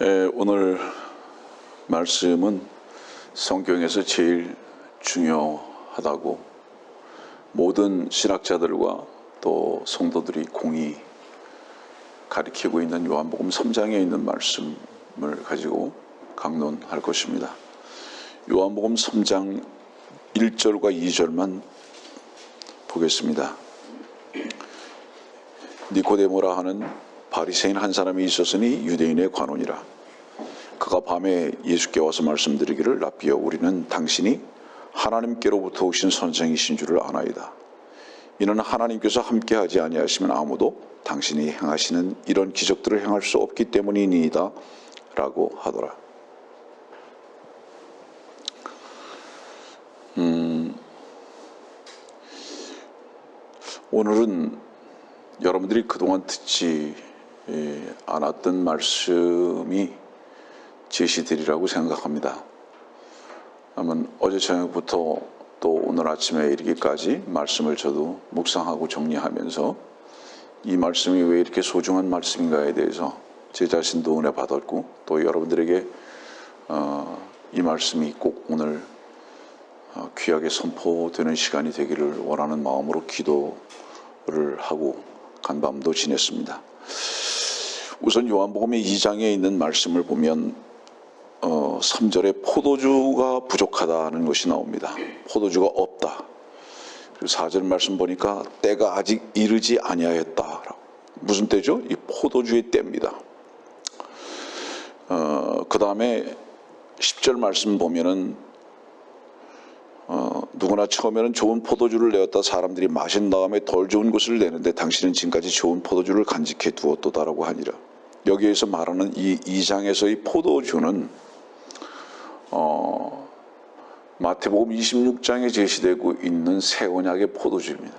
오늘 말씀은 성경에서 제일 중요하다고 모든 신학자들과 또 성도들이 공히 가리키고 있는 요한복음 3장에 있는 말씀을 가지고 강론할 것입니다. 요한복음 3장 1절과 2절만 보겠습니다. 니고데모라 하는 바리새인 한 사람이 있었으니 유대인의 관원이라. 그가 밤에 예수께 와서 말씀드리기를, 랍비여, 우리는 당신이 하나님께로부터 오신 선생이신 줄을 아나이다. 이는 하나님께서 함께하지 아니하시면 아무도 당신이 행하시는 이런 기적들을 행할 수 없기 때문이니이다 라고 하더라. 오늘은 여러분들이 그동안 듣지 않았던 말씀이 제시되리라고 생각합니다. 아마 어제 저녁부터 또 오늘 아침에 이르기까지 말씀을 저도 묵상하고 정리하면서 이 말씀이 왜 이렇게 소중한 말씀인가에 대해서 제 자신도 은혜 받았고, 또 여러분들에게 이 말씀이 꼭 오늘 귀하게 선포되는 시간이 되기를 원하는 마음으로 기도를 하고 간밤도 지냈습니다. 우선 요한복음의 2장에 있는 말씀을 보면 3절에 포도주가 부족하다는 것이 나옵니다. 포도주가 없다. 그리고 4절 말씀 보니까 때가 아직 이르지 아니하였다. 무슨 때죠? 이 포도주의 때입니다. 그 다음에 10절 말씀 보면은 누구나 처음에는 좋은 포도주를 내었다 사람들이 마신 다음에 덜 좋은 것을 내는데 당신은 지금까지 좋은 포도주를 간직해 두었도다라고 하니라. 여기에서 말하는 이 2장에서의 포도주는 마태복음 26장에 제시되고 있는 새 언약의 포도주입니다.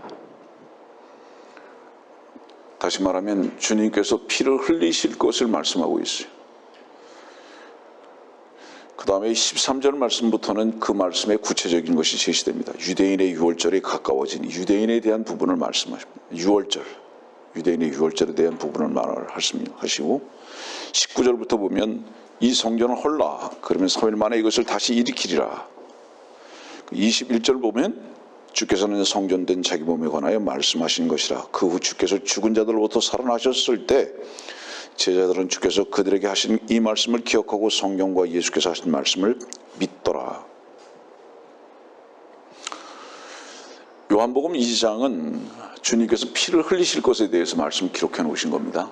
다시 말하면 주님께서 피를 흘리실 것을 말씀하고 있어요. 그 다음에 13절 말씀부터는 그 말씀의 구체적인 것이 제시됩니다. 유대인의 유월절에 가까워진 유대인에 대한 부분을 말씀하십니다. 유월절, 유대인의 유월절에 대한 부분을 말하시고, 19절부터 보면 이 성전은 헐라, 그러면 3일 만에 이것을 다시 일으키리라. 21절 보면 주께서는 성전된 자기 몸에 관하여 말씀하신 것이라. 그 후 주께서 죽은 자들로부터 살아나셨을 때 제자들은 주께서 그들에게 하신 이 말씀을 기억하고 성경과 예수께서 하신 말씀을 믿더라. 요한복음 2장은 주님께서 피를 흘리실 것에 대해서 말씀을 기록해 놓으신 겁니다.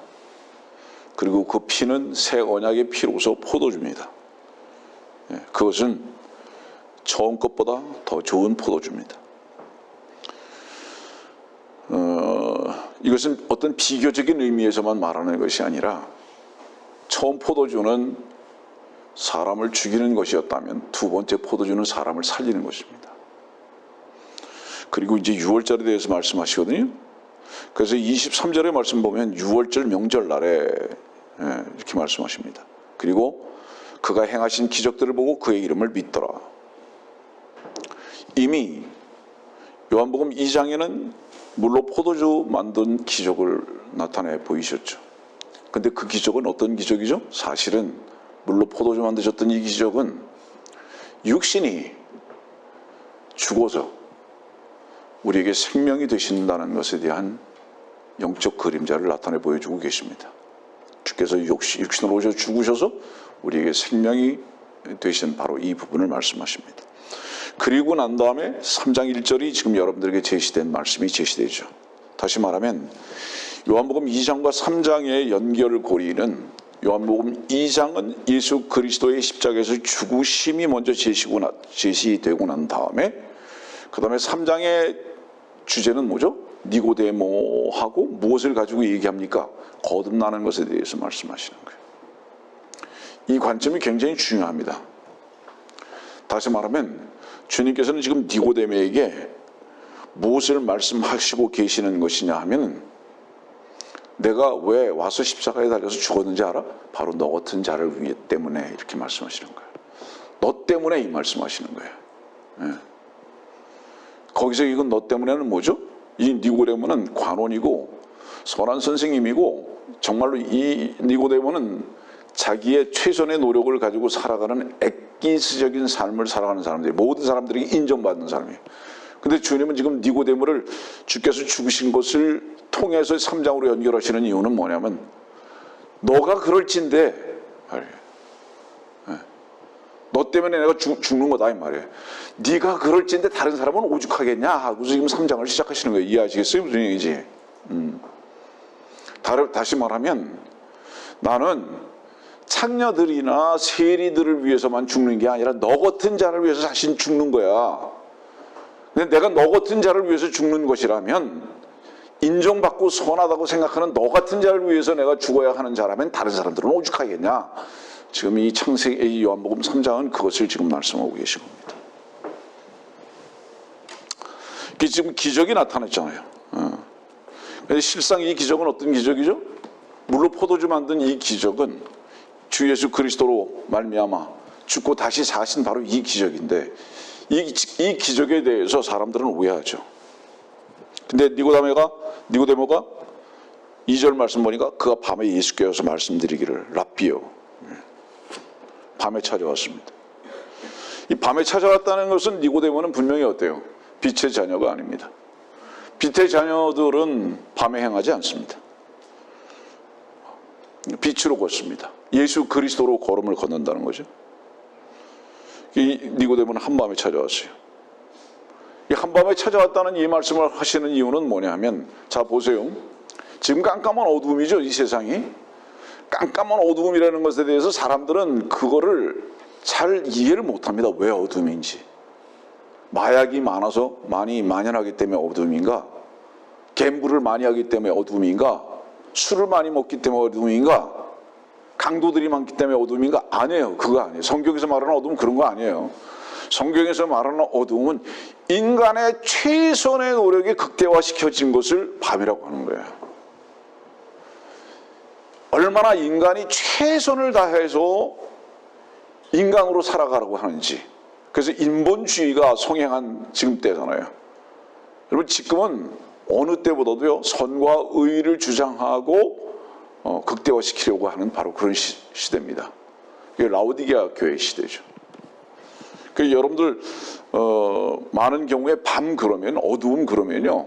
그리고 그 피는 새 언약의 피로서 포도주입니다. 그것은 처음 것보다 더 좋은 포도주입니다. 이것은 어떤 비교적인 의미에서만 말하는 것이 아니라, 처음 포도주는 사람을 죽이는 것이었다면 두 번째 포도주는 사람을 살리는 것입니다. 그리고 이제 유월절에 대해서 말씀하시거든요. 그래서 23절의 말씀 보면 유월절 명절날에 이렇게 말씀하십니다. 그리고 그가 행하신 기적들을 보고 그의 이름을 믿더라. 이미 요한복음 2장에는 물로 포도주 만든 기적을 나타내 보이셨죠. 근데 그 기적은 어떤 기적이죠? 사실은 물로 포도주 만드셨던 이 기적은 육신이 죽어서 우리에게 생명이 되신다는 것에 대한 영적 그림자를 나타내 보여주고 계십니다. 주께서 육신으로 오셔서 죽으셔서 우리에게 생명이 되신 바로 이 부분을 말씀하십니다. 그리고 난 다음에 3장 1절이 지금 여러분들에게 제시된 말씀이 제시되죠. 다시 말하면 요한복음 2장과 3장의 연결고리는 요한복음 2장은 예수 그리스도의 십자가에서 죽으심이 먼저 제시되고 난 다음에, 그 다음에 3장의 주제는 뭐죠? 니고데모하고 무엇을 가지고 얘기합니까? 거듭나는 것에 대해서 말씀하시는 거예요. 이 관점이 굉장히 중요합니다. 다시 말하면 주님께서는 지금 니고데모에게 무엇을 말씀하시고 계시는 것이냐 하면, 내가 왜 와서 십자가에 달려서 죽었는지 알아? 바로 너 같은 자를 위해 때문에 이렇게 말씀하시는 거예요. 너 때문에 이 말씀하시는 거예요. 거기서 이건 너 때문에는 뭐죠? 이 니고데모는 관원이고 선한 선생님이고, 정말로 이 니고데모는 자기의 최선의 노력을 가지고 살아가는 엑기스적인 삶을 살아가는 사람들이, 모든 사람들에게 인정받는 사람이에요. 근데 주님은 지금 니고데모를 주께서 죽으신 것을 통해서 3장으로 연결하시는 이유는 뭐냐면, 너가 그럴진데 너 때문에 내가 죽는 거다 이 말이에요. 네가 그럴진데 다른 사람은 오죽하겠냐 하고서 지금 3장을 시작하시는 거예요. 이해하시겠어요? 무슨 얘기지? 다시 말하면 나는 창녀들이나 세리들을 위해서만 죽는 게 아니라 너 같은 자를 위해서 자신 죽는 거야. 근데 내가 너 같은 자를 위해서 죽는 것이라면, 인정받고 선하다고 생각하는 너 같은 자를 위해서 내가 죽어야 하는 자라면 다른 사람들은 오죽하겠냐. 지금 이 창세기 요한복음 3장은 그것을 지금 말씀하고 계신 겁니다. 지금 기적이 나타났잖아요. 근데 실상 이 기적은 어떤 기적이죠? 물로 포도주 만든 이 기적은 주 예수 그리스도로 말미암아 죽고 다시 사신 바로 이 기적인데, 이 기적에 대해서 사람들은 오해하죠. 근데 니고데모가 2절 말씀 보니까 그가 밤에 예수께 와서 말씀드리기를 라삐요, 밤에 찾아왔습니다. 이 밤에 찾아왔다는 것은 니고데모는 분명히 어때요? 빛의 자녀가 아닙니다. 빛의 자녀들은 밤에 행하지 않습니다. 빛으로 걷습니다. 예수 그리스도로 걸음을 걷는다는 거죠. 이 니고데모는 한밤에 찾아왔어요. 이 한밤에 찾아왔다는 이 말씀을 하시는 이유는 뭐냐 하면, 자 보세요. 지금 깜깜한 어두움이죠, 이 세상이. 깜깜한 어두움이라는 것에 대해서 사람들은 그거를 잘 이해를 못합니다. 왜 어둠인지. 마약이 많이 만연하기 때문에 어둠인가? 갬블을 많이 하기 때문에 어둠인가? 술을 많이 먹기 때문에 어둠인가? 강도들이 많기 때문에 어둠인가? 아니에요. 그거 아니에요. 성경에서 말하는 어둠은 그런 거 아니에요. 성경에서 말하는 어둠은 인간의 최선의 노력이 극대화시켜진 것을 밤이라고 하는 거예요. 얼마나 인간이 최선을 다해서 인간으로 살아가라고 하는지. 그래서 인본주의가 성행한 지금 때잖아요. 여러분, 지금은 어느 때보다도요, 선과 의를 주장하고 극대화시키려고 하는 바로 그런 시대입니다. 이게 라오디게아 교회 시대죠. 그래서 여러분들 많은 경우에 밤 그러면, 어두움 그러면요,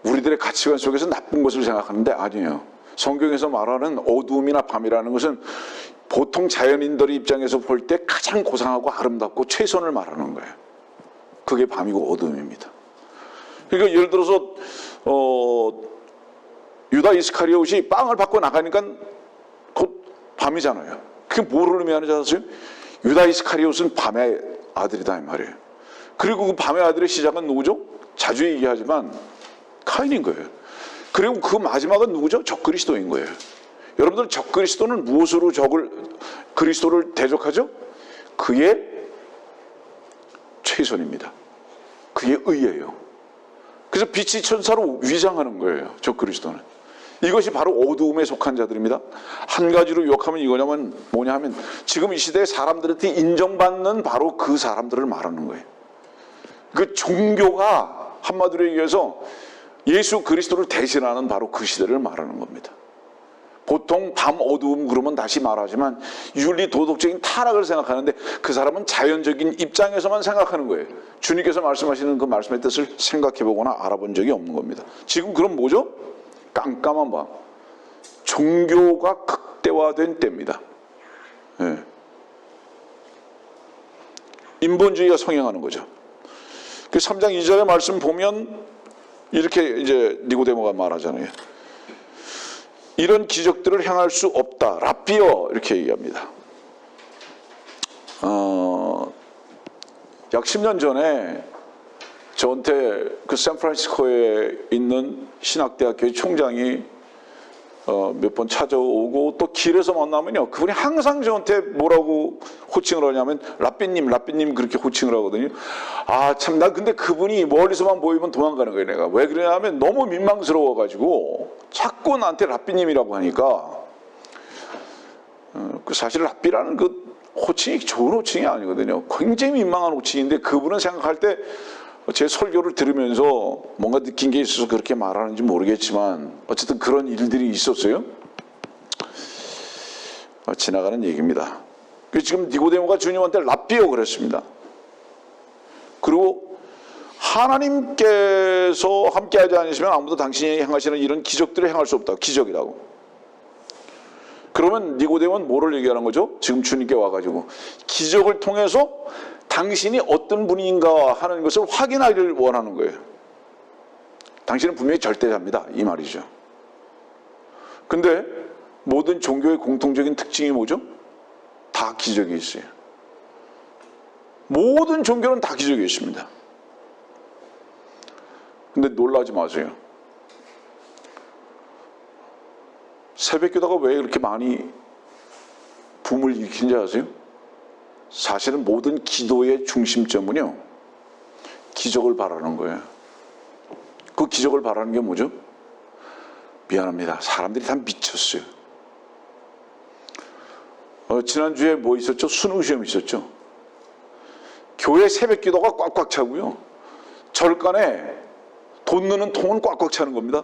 우리들의 가치관 속에서 나쁜 것을 생각하는데 아니에요. 성경에서 말하는 어두움이나 밤이라는 것은 보통 자연인들의 입장에서 볼 때 가장 고상하고 아름답고 최선을 말하는 거예요. 그게 밤이고 어두움입니다. 그러니까 예를 들어서 유다 이스카리옷이 빵을 받고 나가니까 곧 밤이잖아요. 그게 뭐를 의미하는지 아세요? 유다 이스카리옷은 밤의 아들이다 이 말이에요. 그리고 그 밤의 아들의 시작은 누구죠? 자주 얘기하지만 카인인 거예요. 그리고 그 마지막은 누구죠? 적그리스도인 거예요. 여러분들, 적그리스도는 무엇으로 그리스도를 대적하죠? 그의 최선입니다. 그의 의예요. 그래서 빛이 천사로 위장하는 거예요, 적그리스도는. 이것이 바로 어두움에 속한 자들입니다. 한 가지로 욕하면 이거냐면 뭐냐 하면, 지금 이 시대에 사람들한테 인정받는 바로 그 사람들을 말하는 거예요. 그 종교가 한마디로 얘기해서 예수 그리스도를 대신하는 바로 그 시대를 말하는 겁니다. 보통 밤 어두움 그러면 다시 말하지만 윤리 도덕적인 타락을 생각하는데, 그 사람은 자연적인 입장에서만 생각하는 거예요. 주님께서 말씀하시는 그 말씀의 뜻을 생각해보거나 알아본 적이 없는 겁니다. 지금 그럼 뭐죠? 깜깜한 밤. 종교가 극대화된 때입니다. 네. 인본주의가 성행하는 거죠. 그 3장 2절의 말씀 보면 이렇게 이제 니고데모가 말하잖아요. 이런 기적들을 행할 수 없다. 라삐어 이렇게 얘기합니다. 약 10년 전에 저한테 그 샌프란시스코에 있는 신학대학교의 총장이 몇 번 찾아오고, 또 길에서 만나면요, 그분이 항상 저한테 뭐라고 호칭을 하냐면 라삐님 그렇게 호칭을 하거든요. 아, 참, 나 근데 그분이 멀리서만 보이면 도망가는 거예요, 내가. 왜 그러냐면 너무 민망스러워가지고 자꾸 나한테 라삐님이라고 하니까. 사실 라삐라는 그 호칭이 좋은 호칭이 아니거든요. 굉장히 민망한 호칭인데, 그분은 생각할 때 제 설교를 들으면서 뭔가 느낀 게 있어서 그렇게 말하는지 모르겠지만 어쨌든 그런 일들이 있었어요. 지나가는 얘기입니다. 지금 니고데모가 주님한테 랍비요 그랬습니다. 그리고 하나님께서 함께하지 않으시면 아무도 당신이 행하시는 이런 기적들을 행할 수 없다. 기적이라고. 그러면 니고데모는 뭐를 얘기하는 거죠? 지금 주님께 와가지고 기적을 통해서 당신이 어떤 분인가 하는 것을 확인하기를 원하는 거예요. 당신은 분명히 절대자입니다. 이 말이죠. 근데 모든 종교의 공통적인 특징이 뭐죠? 다 기적이 있어요. 모든 종교는 다 기적이 있습니다. 근데 놀라지 마세요. 새벽기도가 왜 이렇게 많이 붐을 일으키는지 아세요? 사실은 모든 기도의 중심점은요, 기적을 바라는 거예요. 그 기적을 바라는 게 뭐죠? 미안합니다. 사람들이 다 미쳤어요. 지난주에 뭐 있었죠? 수능시험 있었죠? 교회 새벽기도가 꽉꽉 차고요. 절간에 돈 넣는 통은 꽉꽉 차는 겁니다.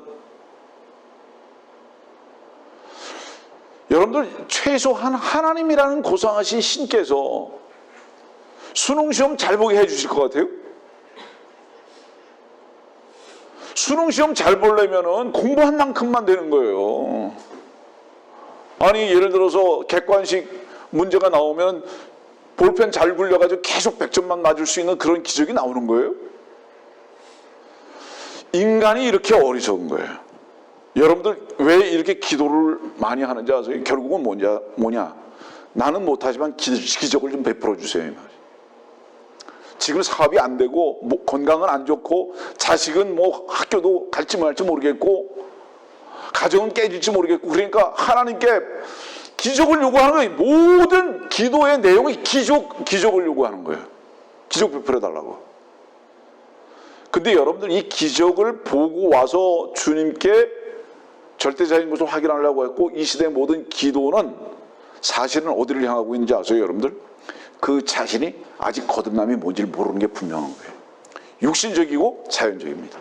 여러분들 최소한 하나님이라는 고상하신 신께서 수능시험 잘 보게 해주실 것 같아요? 수능시험 잘 보려면 공부한 만큼만 되는 거예요. 아니 예를 들어서 객관식 문제가 나오면 볼펜 잘 굴려가지고 계속 100점만 맞을 수 있는 그런 기적이 나오는 거예요? 인간이 이렇게 어리석은 거예요. 여러분들 왜 이렇게 기도를 많이 하는지 아세요? 결국은 뭐냐? 나는 못하지만 기적을 좀 베풀어 주세요. 지금 사업이 안 되고 건강은 안 좋고 자식은 학교도 갈지 말지 모르겠고 가정은 깨질지 모르겠고 그러니까 하나님께 기적을 요구하는 거예요. 모든 기도의 내용이 기적을 요구하는 거예요. 기적 베풀어 달라고. 근데 여러분들 이 기적을 보고 와서 주님께 절대자인 것을 확인하려고 했고 이 시대의 모든 기도는 사실은 어디를 향하고 있는지 아세요, 여러분들? 그 자신이 아직 거듭남이 뭔지를 모르는 게 분명한 거예요. 육신적이고 자연적입니다.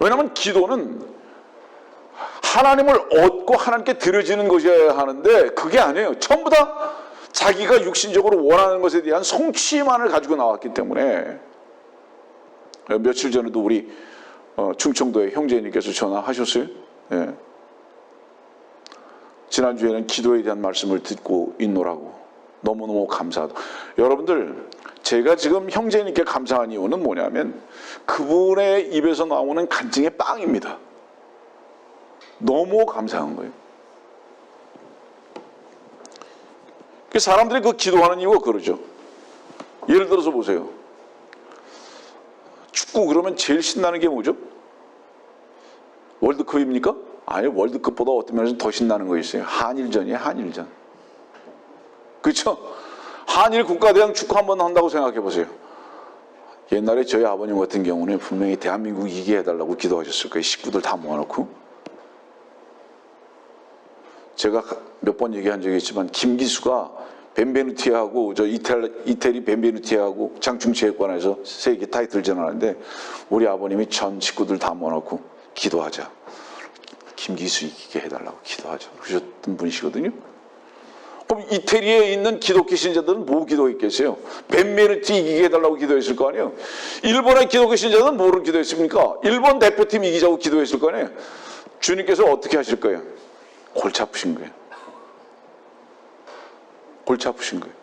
왜냐하면 기도는 하나님을 얻고 하나님께 드려지는 것이어야 하는데 그게 아니에요. 전부 다 자기가 육신적으로 원하는 것에 대한 성취만을 가지고 나왔기 때문에 며칠 전에도 우리 충청도의 형제님께서 전화하셨어요. 예. 지난주에는 기도에 대한 말씀을 듣고 있노라고. 너무너무 감사하다. 여러분들 제가 지금 형제님께 감사한 이유는 뭐냐면 그분의 입에서 나오는 간증의 빵입니다. 너무 감사한 거예요. 사람들이 그 기도하는 이유가 그러죠. 예를 들어서 보세요. 축구 그러면 제일 신나는 게 뭐죠? 월드컵입니까? 아니, 월드컵보다 어떤 면에서 더 신나는 거 있어요. 한일전이에요, 한일전. 그렇죠? 한일 국가대항 축구 한번 한다고 생각해 보세요. 옛날에 저희 아버님 같은 경우는 분명히 대한민국 이기게 해달라고 기도하셨을 거예요. 식구들 다 모아놓고. 제가 몇 번 얘기한 적이 있지만 김기수가 벤베누티하고 저 이태리 벤베누티하고 장충체육관에서 세계 타이틀전 하는데 우리 아버님이 전 식구들 다 모아놓고 기도하자. 김기수 이기게 해달라고 기도하자. 그러셨던 분이시거든요. 그럼 이태리에 있는 기독교 신자들은 뭐 기도했겠어요? 벤베누티 이기게 해달라고 기도했을 거 아니에요? 일본의 기독교 신자들은 뭐를 기도했습니까? 일본 대표팀 이기자고 기도했을 거 아니에요? 주님께서 어떻게 하실 거예요? 골치 아프신 거예요. 골치 아프신 거예요.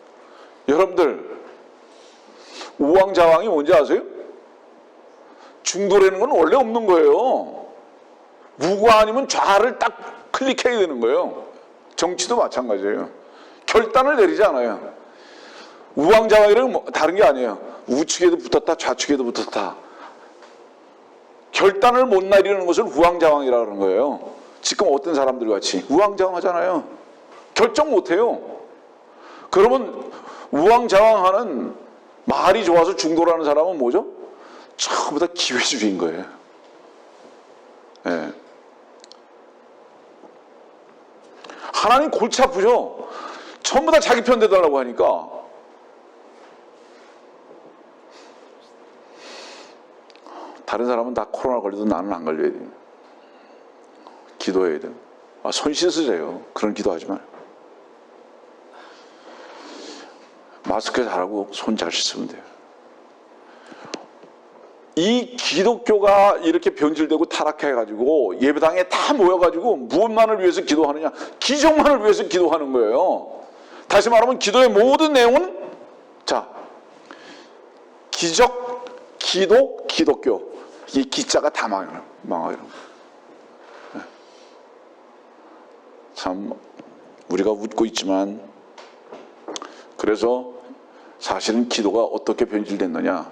여러분들 우왕좌왕이 뭔지 아세요? 중도라는 건 원래 없는 거예요. 우가 아니면 좌를 딱 클릭해야 되는 거예요. 정치도 마찬가지예요. 결단을 내리지 않아요. 우왕좌왕이라는 다른 게 아니에요. 우측에도 붙었다 좌측에도 붙었다. 결단을 못 내리는 것을 우왕좌왕이라는 거예요. 지금 어떤 사람들 같이 우왕좌왕하잖아요. 결정 못해요. 그러면 우왕좌왕하는 말이 좋아서 중도라는 사람은 뭐죠? 전부 다 기회주의인 거예요. 네. 하나님 골치 아프죠? 전부 다 자기 편 대달라고 하니까. 다른 사람은 다 코로나 걸려도 나는 안 걸려야 돼요. 기도해야 돼요. 손 씻으세요. 그런 기도하지 마요. 마스크 잘하고 손 잘 씻으면 돼요. 이 기독교가 이렇게 변질되고 타락해가지고 예배당에 다 모여가지고 무엇만을 위해서 기도하느냐? 기적만을 위해서 기도하는 거예요. 다시 말하면 기도의 모든 내용은 자, 기적, 기도, 기독교. 이 기자가 다 망해요. 참 우리가 웃고 있지만 그래서 사실은 기도가 어떻게 변질됐느냐?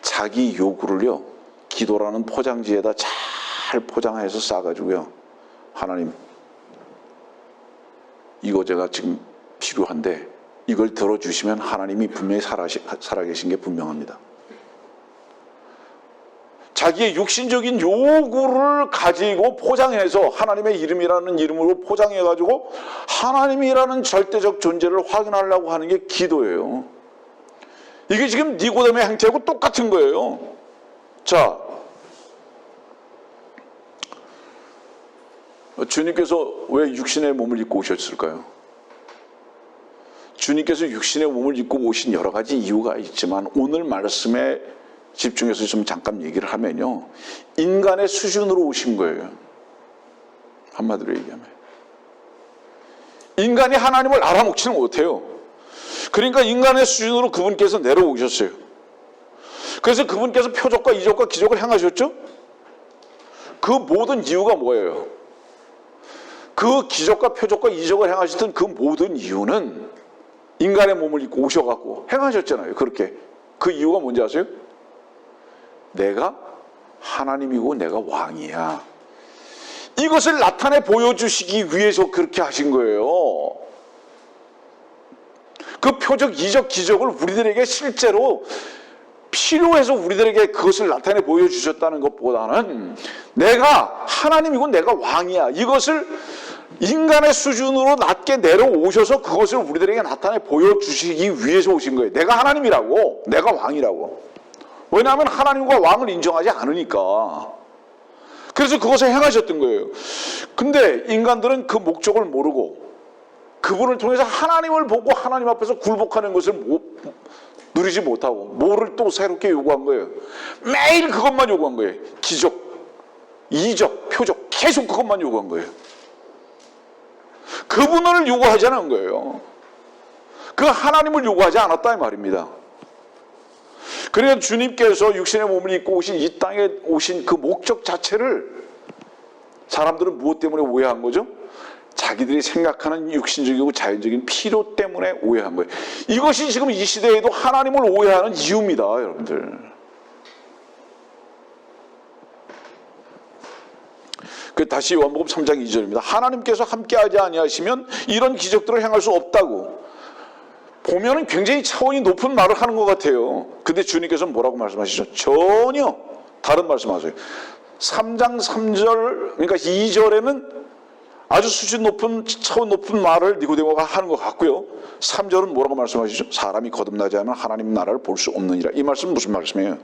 자기 요구를요 기도라는 포장지에다 잘 포장해서 싸가지고요, 하나님 이거 제가 지금 필요한데 이걸 들어주시면 하나님이 분명히 살아계신 게 분명합니다. 자기의 육신적인 요구를 가지고 포장해서 하나님의 이름이라는 이름으로 포장해가지고 하나님이라는 절대적 존재를 확인하려고 하는 게 기도예요. 이게 지금 니고데모의 행태하고 똑같은 거예요. 자, 주님께서 왜 육신의 몸을 입고 오셨을까요? 주님께서 육신의 몸을 입고 오신 여러 가지 이유가 있지만 오늘 말씀에 집중해서 좀 잠깐 얘기를 하면요, 인간의 수준으로 오신 거예요. 한마디로 얘기하면 인간이 하나님을 알아먹지는 못해요. 그러니까 인간의 수준으로 그분께서 내려오셨어요. 그래서 그분께서 표적과 이적과 기적을 행하셨죠. 그 모든 이유가 뭐예요? 그 기적과 표적과 이적을 행하셨던 그 모든 이유는 인간의 몸을 입고 오셔갖고 행하셨잖아요. 그렇게. 그 이유가 뭔지 아세요? 내가 하나님이고 내가 왕이야. 이것을 나타내 보여주시기 위해서 그렇게 하신 거예요. 그 표적, 이적, 기적을 우리들에게 실제로 필요해서 우리들에게 그것을 나타내 보여주셨다는 것보다는 내가 하나님이고 내가 왕이야. 이것을 인간의 수준으로 낮게 내려오셔서 그것을 우리들에게 나타내 보여주시기 위해서 오신 거예요. 내가 하나님이라고, 내가 왕이라고. 왜냐하면 하나님과 왕을 인정하지 않으니까. 그래서 그것을 행하셨던 거예요. 근데 인간들은 그 목적을 모르고 그분을 통해서 하나님을 보고 하나님 앞에서 굴복하는 것을 누리지 못하고 뭐를 또 새롭게 요구한 거예요. 매일 그것만 요구한 거예요. 기적, 이적, 표적, 계속 그것만 요구한 거예요. 그분을 요구하지 않은 거예요. 그 하나님을 요구하지 않았다 이 말입니다. 그러니까 주님께서 육신의 몸을 입고 오신 이 땅에 오신 그 목적 자체를 사람들은 무엇 때문에 오해한 거죠? 자기들이 생각하는 육신적이고 자연적인 필요 때문에 오해한 거예요. 이것이 지금 이 시대에도 하나님을 오해하는 이유입니다, 여러분들. 다시 요한복음 3장 2절입니다. 하나님께서 함께하지 아니하시면 이런 기적들을 행할 수 없다고. 보면은 굉장히 차원이 높은 말을 하는 것 같아요. 근데 주님께서 뭐라고 말씀하시죠? 전혀 다른 말씀하세요. 3장 3절, 그러니까 2절에는 아주 수준 높은, 차원 높은 말을 니고데모가 하는 것 같고요. 3절은 뭐라고 말씀하시죠? 사람이 거듭나지 않으면 하나님 나라를 볼 수 없느니라. 이 말씀은 무슨 말씀이에요?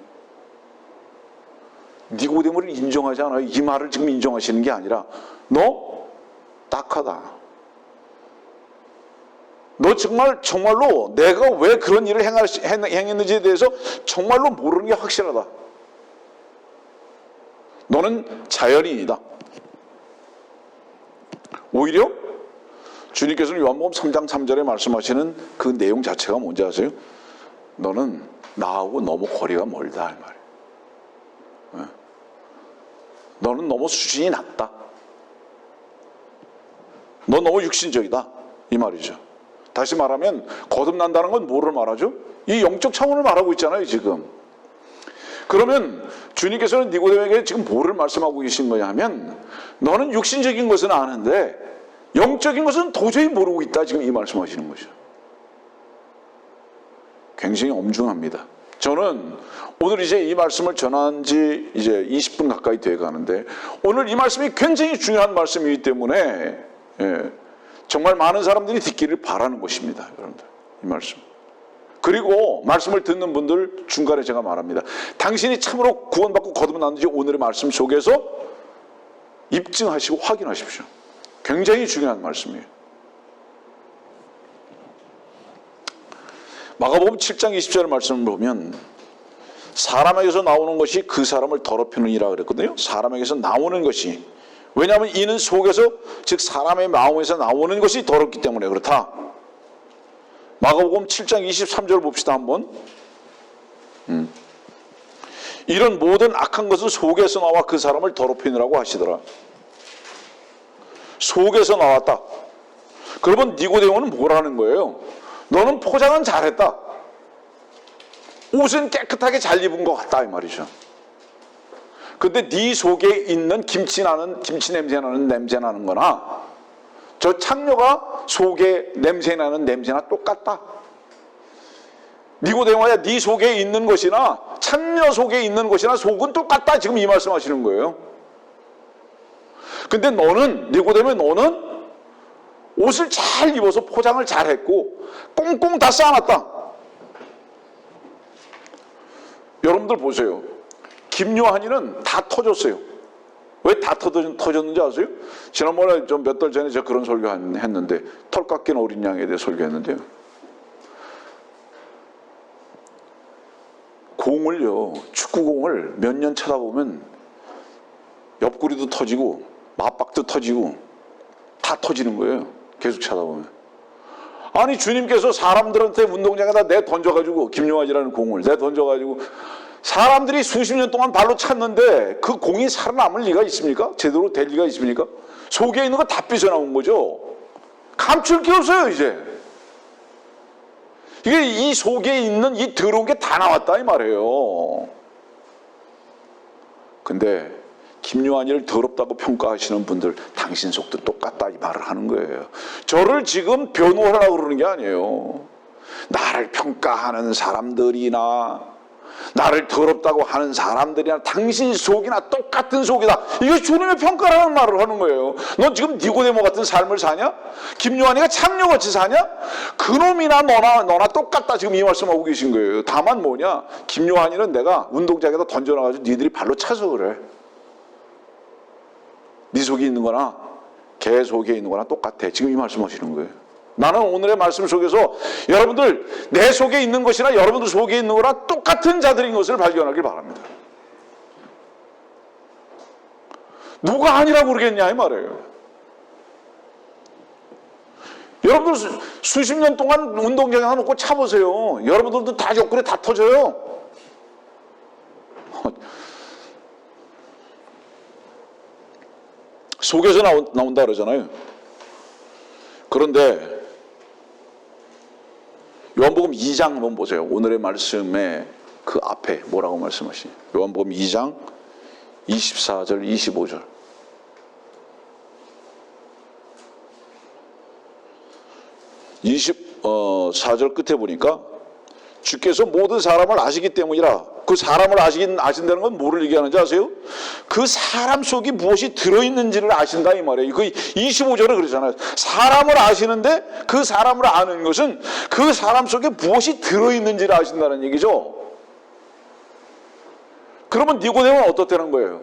니고데모를 인정하지 않아요. 이 말을 지금 인정하시는 게 아니라 너 딱하다. 너 정말로 내가 왜 그런 일을 행했는지에 대해서 정말로 모르는 게 확실하다. 너는 자연인이다. 오히려 주님께서는 요한복음 3장 3절에 말씀하시는 그 내용 자체가 뭔지 아세요? 너는 나하고 너무 거리가 멀다 이 말이에요. 너는 너무 수준이 낮다. 너 너무 육신적이다 이 말이죠. 다시 말하면 거듭난다는 건 뭐를 말하죠? 이 영적 차원을 말하고 있잖아요 지금. 그러면 주님께서는 니고데모에게 지금 뭐를 말씀하고 계신 거냐 하면 너는 육신적인 것은 아는데 영적인 것은 도저히 모르고 있다 지금 이 말씀하시는 거죠. 굉장히 엄중합니다. 저는 오늘 이제 이 말씀을 전한 지 이제 20분 가까이 돼 가는데 오늘 이 말씀이 굉장히 중요한 말씀이기 때문에 정말 많은 사람들이 듣기를 바라는 것입니다. 여러분들 이 말씀. 그리고 말씀을 듣는 분들 중간에 제가 말합니다. 당신이 참으로 구원받고 거듭났는지 오늘의 말씀 속에서 입증하시고 확인하십시오. 굉장히 중요한 말씀이에요. 마가복음 7장 20절 말씀을 보면 사람에게서 나오는 것이 그 사람을 더럽히느니라 그랬거든요. 사람에게서 나오는 것이. 왜냐하면 이는 속에서, 즉 사람의 마음에서 나오는 것이 더럽기 때문에 그렇다. 마가복음 7장 23절 봅시다 한번. 이런 모든 악한 것은 속에서 나와 그 사람을 더럽히느라고 하시더라. 속에서 나왔다. 그러면 니고데모는 뭐라는 거예요? 너는 포장은 잘했다. 옷은 깨끗하게 잘 입은 것 같다 이 말이죠. 근데 네 속에 있는 김치 냄새 나는 거나 저 창녀가 속에 냄새 나는 냄새나 똑같다. 니고데모야, 네 속에 있는 것이나 창녀 속에 있는 것이나 속은 똑같다. 지금 이 말씀하시는 거예요. 근데 너는, 니고데모, 너는 옷을 잘 입어서 포장을 잘 했고 꽁꽁 다 쌓아놨다. 여러분들 보세요. 김요한이는 다 터졌어요. 왜 다 터졌는지 아세요? 지난번에 좀 몇 달 전에 제가 그런 설교 했는데, 털 깎인 어린 양에 대해 설교했는데요. 공을요, 축구공을 몇 년 쳐다보면 옆구리도 터지고 맞박도 터지고 다 터지는 거예요. 계속 쳐다보면. 아니, 주님께서 사람들한테 운동장에다 내 던져가지고, 김요한이라는 공을 내 던져가지고 사람들이 수십 년 동안 발로 찼는데 그 공이 살아남을 리가 있습니까? 제대로 될 리가 있습니까? 속에 있는 거 다 삐져나온 거죠. 감출 게 없어요 이제. 이게 이 속에 있는 이 더러운 게 다 나왔다 이 말이에요. 근데 김요한이를 더럽다고 평가하시는 분들, 당신 속도 똑같다 이 말을 하는 거예요. 저를 지금 변호하라고 그러는 게 아니에요. 나를 평가하는 사람들이나 나를 더럽다고 하는 사람들이나 당신 속이나 똑같은 속이다. 이게 주님의 평가라는 말을 하는 거예요. 넌 지금 니고데모 같은 삶을 사냐? 김요한이가 창녀같이 사냐? 그놈이나 너나 똑같다. 지금 이 말씀하고 계신 거예요. 다만 뭐냐? 김요한이는 내가 운동장에다 던져놔가지고 니들이 발로 차서 그래. 네 속에 있는 거나 걔 속에 있는 거나 똑같아. 지금 이 말씀하시는 거예요. 나는 오늘의 말씀 속에서 여러분들 내 속에 있는 것이나 여러분들 속에 있는 거나 똑같은 자들인 것을 발견하길 바랍니다. 누가 아니라고 그러겠냐 이 말이에요. 여러분들 수십 년 동안 운동장에 놓고 차보세요. 여러분들도 다 옆구리 다 터져요. 속에서 나온다 그러잖아요. 그런데 요한복음 2장 한번 보세요. 오늘의 말씀의 그 앞에 뭐라고 말씀하시냐. 요한복음 2장 24절 25절. 24절 끝에 보니까 주께서 모든 사람을 아시기 때문이라. 그 사람을 아신다는 건 뭐를 얘기하는지 아세요? 그 사람 속에 무엇이 들어있는지를 아신다 이 말이에요. 그 25절에 그러잖아요. 사람을 아시는데 그 사람을 아는 것은 그 사람 속에 무엇이 들어있는지를 아신다는 얘기죠. 그러면 니고데모는 어떻다는 거예요?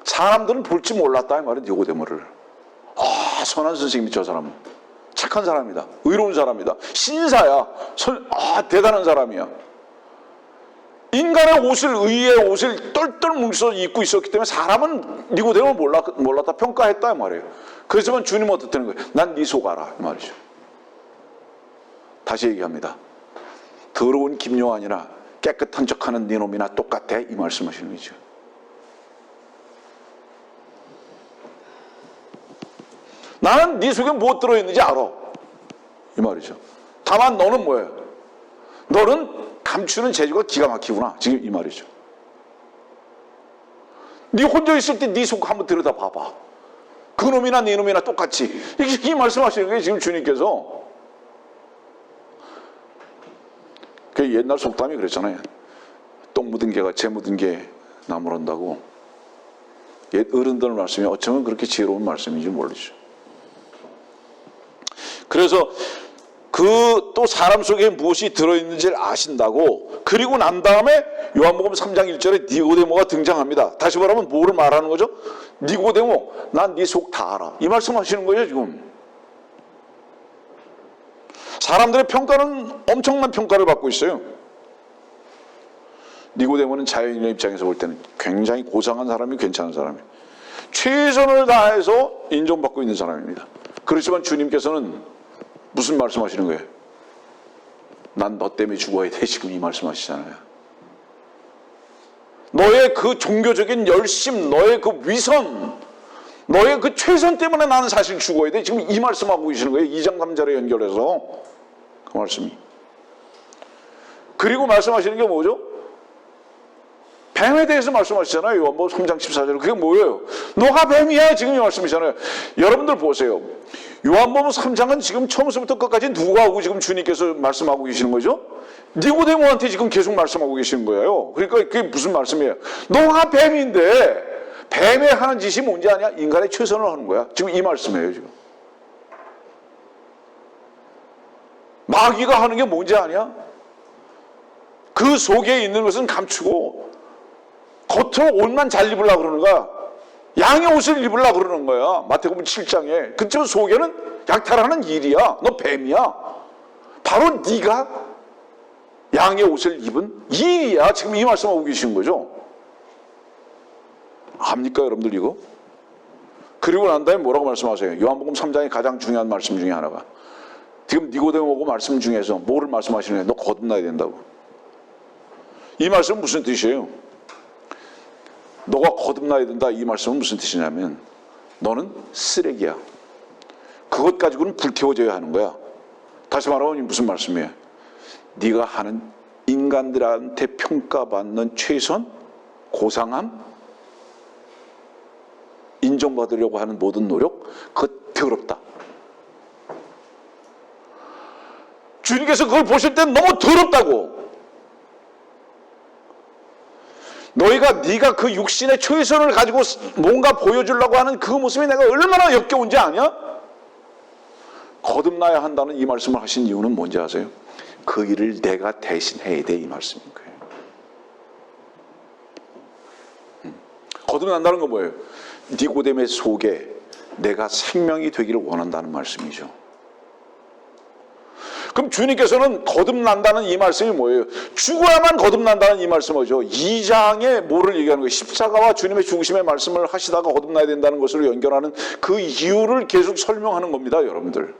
사람들은 볼지 몰랐다 이 말이에요. 니고데모를. 아, 선한 선생님이 저 사람은. 착한 사람이다. 의로운 사람이다. 신사야. 대단한 사람이야. 인간의 옷을, 의의 옷을 똘똘 뭉쳐서 입고 있었기 때문에 사람은 니고데모를 몰랐다 평가했다 이 말이에요. 그래서만 주님은 어떻다는 거예요? 난 네 속 알아 이 말이죠. 다시 얘기합니다. 더러운 김요한이나 깨끗한 척하는 네 놈이나 똑같아 이 말씀하시는 거죠. 나는 네 속에 뭐 들어있는지 알아 이 말이죠. 다만 너는 뭐예요? 너는 감추는 재주가 기가 막히구나 지금 이 말이죠. 네 혼자 있을 때 네 속 한번 들여다 봐봐. 그놈이나 네 놈이나 똑같이 이 말씀하시는 거예요 지금 주님께서. 그 옛날 속담이 그랬잖아요. 똥 묻은 개가 재 묻은 개 나무란다고. 옛 어른들 말씀이 어쩌면 그렇게 지혜로운 말씀인지 모르죠. 그래서 그 또 사람 속에 무엇이 들어있는지를 아신다고. 그리고 난 다음에 요한복음 3장 1절에 니고데모가 등장합니다. 다시 말하면 뭐를 말하는 거죠? 니고데모, 난 네 속 다 알아. 이 말씀하시는 거예요 지금. 사람들의 평가는 엄청난 평가를 받고 있어요. 니고데모는 자연인의 입장에서 볼 때는 굉장히 고상한 사람이, 괜찮은 사람이에요. 최선을 다해서 인정받고 있는 사람입니다. 그렇지만 주님께서는 무슨 말씀하시는 거예요? 난 너 때문에 죽어야 돼. 지금 이 말씀하시잖아요. 너의 그 종교적인 열심, 너의 그 위선, 너의 그 최선 때문에 나는 사실 죽어야 돼. 지금 이 말씀하고 계시는 거예요. 2장 3절에 연결해서 그 말씀이. 그리고 말씀하시는 게 뭐죠? 뱀에 대해서 말씀하시잖아요. 요한복음 3장 14절. 그게 뭐예요? 너가 뱀이야. 지금 이 말씀이잖아요. 여러분들 보세요. 요한복음 3장은 지금 처음부터 끝까지 누구하고 지금 주님께서 말씀하고 계시는 거죠? 니고데모한테 지금 계속 말씀하고 계시는 거예요. 그러니까 그게 무슨 말씀이에요? 너가 뱀인데 뱀에 하는 짓이 뭔지 아냐? 인간의 최선을 하는 거야. 지금 이 말씀이에요. 지금. 마귀가 하는 게 뭔지 아냐? 그 속에 있는 것은 감추고 겉으로 옷만 잘 입으려고 그러는 거야. 양의 옷을 입으려고 그러는 거야. 마태복음 7장에. 그치만 속에는 약탈하는 일이야. 너 뱀이야. 바로 네가 양의 옷을 입은 일이야. 지금 이 말씀하고 계신 거죠. 압니까 여러분들 이거? 그리고 난 다음에 뭐라고 말씀하세요? 요한복음 3장의 가장 중요한 말씀 중에 하나가 지금 니고데모하고 말씀 중에서 뭐를 말씀하시는 거예요? 너 거듭나야 된다고. 이 말씀은 무슨 뜻이에요? 너가 거듭나야 된다. 이 말씀은 무슨 뜻이냐면 너는 쓰레기야. 그것 가지고는 불태워져야 하는 거야. 다시 말하면 무슨 말씀이에요? 네가 하는 인간들한테 평가받는 최선, 고상함, 인정받으려고 하는 모든 노력, 그거 더럽다. 주님께서 그걸 보실 때 너무 더럽다고. 네가 그 육신의 최선을 가지고 뭔가 보여주려고 하는 그 모습이 내가 얼마나 역겨운지 아냐? 거듭나야 한다는 이 말씀을 하신 이유는 뭔지 아세요? 그 일을 내가 대신 해야 돼. 이 말씀인 거예요. 거듭난다는 건 뭐예요? 니고데모의 속에 내가 생명이 되기를 원한다는 말씀이죠. 그럼 주님께서는 거듭난다는 이 말씀이 뭐예요? 죽어야만 거듭난다는 이 말씀이죠. 2장에 뭐를 얘기하는 거예요? 십자가와 주님의 죽으심의 말씀을 하시다가 거듭나야 된다는 것으로 연결하는 그 이유를 계속 설명하는 겁니다. 여러분들.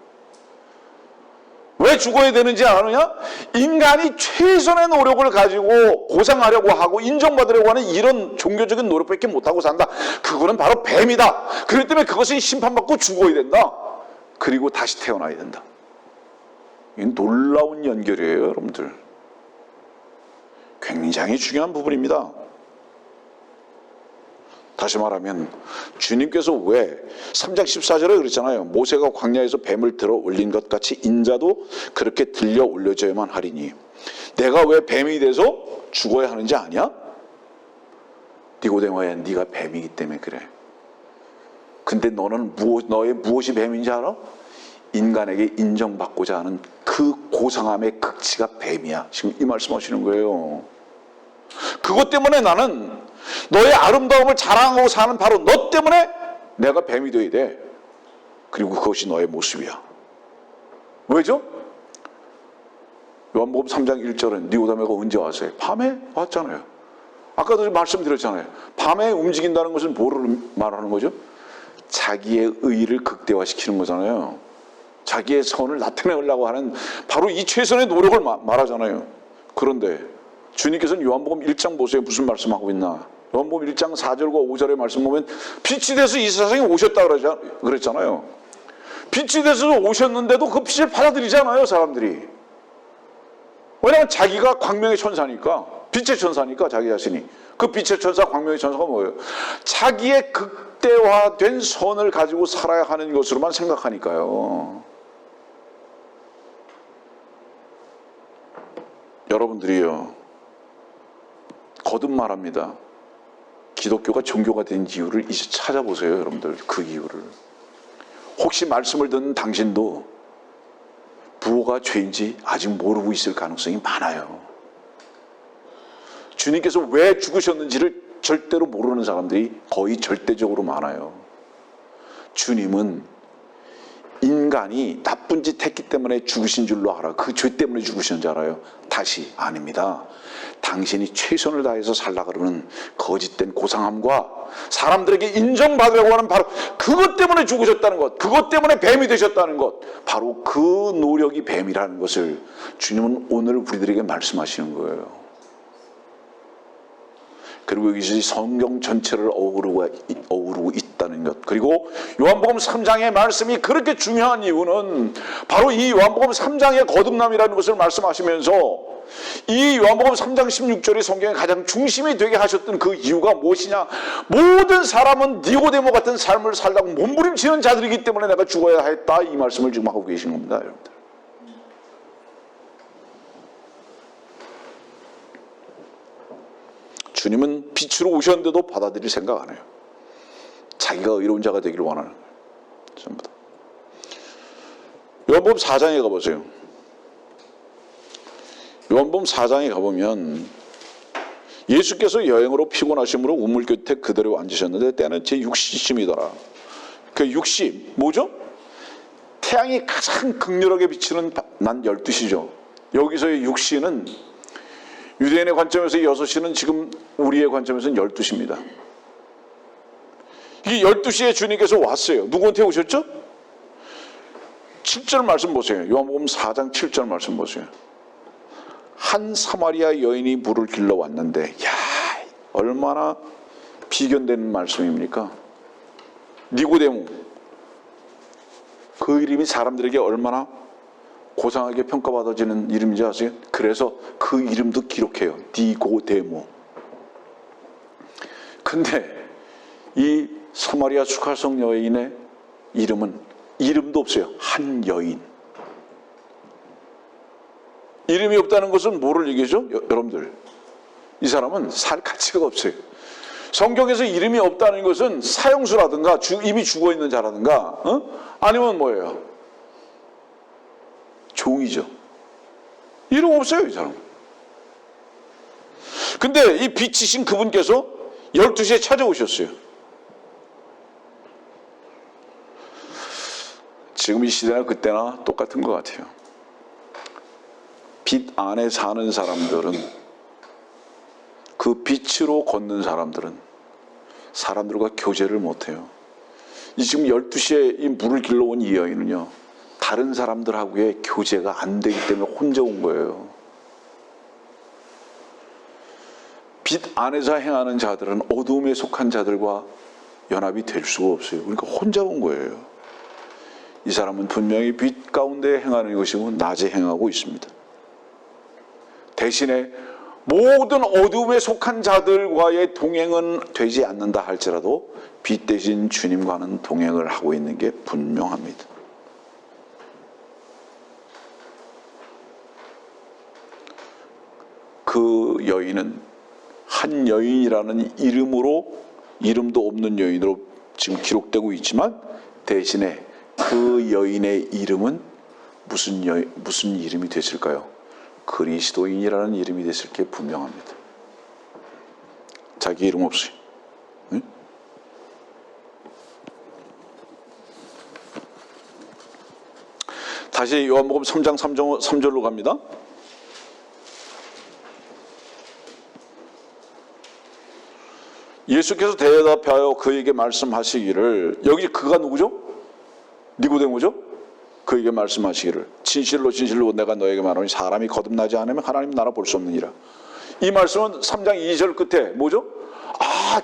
왜 죽어야 되는지 아느냐? 인간이 최선의 노력을 가지고 고상하려고 하고 인정받으려고 하는 이런 종교적인 노력밖에 못하고 산다. 그거는 바로 뱀이다. 그렇기 때문에 그것은 심판받고 죽어야 된다. 그리고 다시 태어나야 된다. 이 놀라운 연결이에요, 여러분들. 굉장히 중요한 부분입니다. 다시 말하면 주님께서 왜 3장 14절에 그랬잖아요. 모세가 광야에서 뱀을 들어 올린 것 같이 인자도 그렇게 들려 올려져야만 하리니. 내가 왜 뱀이 돼서 죽어야 하는지 아냐? 니고데모야, 네가 뱀이기 때문에 그래. 근데 너는 너의 무엇이 뱀인지 알아? 인간에게 인정받고자 하는 그 고상함의 극치가 뱀이야. 지금 이 말씀하시는 거예요. 그것 때문에 나는 너의 아름다움을 자랑하고 사는 바로 너 때문에 내가 뱀이 되어야 돼. 그리고 그것이 너의 모습이야. 왜죠? 요한복음 3장 1절은 니고데모가 언제 왔어요? 밤에 왔잖아요. 아까도 말씀드렸잖아요. 밤에 움직인다는 것은 뭐를 말하는 거죠? 자기의 의의를 극대화시키는 거잖아요. 자기의 선을 나타내려고 하는 바로 이 최선의 노력을 말하잖아요. 그런데 주님께서는 요한복음 1장 보세요. 무슨 말씀하고 있나? 요한복음 1장 4절과 5절의 말씀 보면 빛이 돼서 이 세상에 오셨다 그랬잖아요. 빛이 돼서 오셨는데도 그 빛을 받아들이잖아요, 사람들이. 왜냐하면 자기가 광명의 천사니까, 빛의 천사니까 자기 자신이. 그 빛의 천사, 광명의 천사가 뭐예요? 자기의 극대화된 선을 가지고 살아야 하는 것으로만 생각하니까요. 여러분들이요, 거듭 말합니다. 기독교가 종교가 된 이유를 이제 찾아보세요, 여러분들. 그 이유를. 혹시 말씀을 듣는 당신도 부호가 뭐가 죄인지 아직 모르고 있을 가능성이 많아요. 주님께서 왜 죽으셨는지를 절대로 모르는 사람들이 거의 절대적으로 많아요. 주님은 인간이 나쁜 짓 했기 때문에 죽으신 줄로 알아. 그 죄 때문에 죽으신 줄 알아요. 다시 아닙니다. 당신이 최선을 다해서 살라 그러는 거짓된 고상함과 사람들에게 인정받으려고 하는 바로 그것 때문에 죽으셨다는 것, 그것 때문에 뱀이 되셨다는 것, 바로 그 노력이 뱀이라는 것을 주님은 오늘 우리들에게 말씀하시는 거예요. 그리고 여기서 성경 전체를 어우르고 있다는 것. 그리고 요한복음 3장의 말씀이 그렇게 중요한 이유는 바로 이 요한복음 3장의 거듭남이라는 것을 말씀하시면서 이 요한복음 3장 16절이 성경의 가장 중심이 되게 하셨던 그 이유가 무엇이냐? 모든 사람은 니고데모 같은 삶을 살다가 몸부림치는 자들이기 때문에 내가 죽어야 했다. 이 말씀을 지금 하고 계신 겁니다, 여러분들. 주님은 빛으로 오셨는데도 받아들일 생각 안 해요. 자기가 의로운 자가 되기를 원하는 거예요. 전부 다. 요한복음 4장에 가보세요. 요한복음 4장에 가보면 예수께서 여행으로 피곤하심으로 우물 곁에 그대로 앉으셨는데 때는 제 6시쯤이더라. 그 6시 뭐죠? 태양이 가장 극렬하게 비치는 난 12시죠. 여기서의 6시는 유대인의 관점에서 6시는 지금 우리의 관점에서는 12시입니다. 이 12시에 주님께서 왔어요. 누구한테 오셨죠? 7절 말씀 보세요. 요한복음 4장 7절 말씀 보세요. 한 사마리아 여인이 물을 길러 왔는데, 야, 얼마나 비견되는 말씀입니까? 니고데모. 그 이름이 사람들에게 얼마나 고상하게 평가받아지는 이름인지 아세요? 그래서 그 이름도 기록해요. 니고데모. 근데 이 사마리아 수칼성 여인의 이름은 이름도 없어요. 한 여인. 이름이 없다는 것은 뭐를 얘기하죠? 여러분들, 이 사람은 살 가치가 없어요. 성경에서 이름이 없다는 것은 사형수라든가 이미 죽어있는 자라든가 아니면 뭐예요? 종이죠. 이름 없어요, 이 사람. 근데 이 빛이신 그분께서 12시에 찾아오셨어요. 지금 이 시대나 그때나 똑같은 것 같아요. 빛 안에 사는 사람들은, 그 빛으로 걷는 사람들은 사람들과 교제를 못해요. 이 지금 12시에 이 물을 길러온 이 여인은요, 다른 사람들하고의 교제가 안 되기 때문에 혼자 온 거예요. 빛 안에서 행하는 자들은 어두움에 속한 자들과 연합이 될 수가 없어요. 그러니까 혼자 온 거예요. 이 사람은 분명히 빛 가운데 행하는 것이고 낮에 행하고 있습니다. 대신에 모든 어두움에 속한 자들과의 동행은 되지 않는다 할지라도 빛 대신 주님과는 동행을 하고 있는 게 분명합니다. 그 여인은 한 여인이라는 이름도 없는 여인으로 지금 기록되고 있지만, 대신에 그 여인의 이름은 무슨 이름이 됐을까요? 그리스도인이라는 이름이 됐을 게 분명합니다. 자기 이름 없이. 응? 다시 요한복음 3장 3절로 갑니다. 예수께서 대답하여 그에게 말씀하시기를, 여기 그가 누구죠? 니고데모죠? 그에게 말씀하시기를, 진실로 진실로 내가 너에게 말하노니 사람이 거듭나지 않으면 하나님 나라 볼 수 없느니라. 이 말씀은 3장 2절 끝에 뭐죠?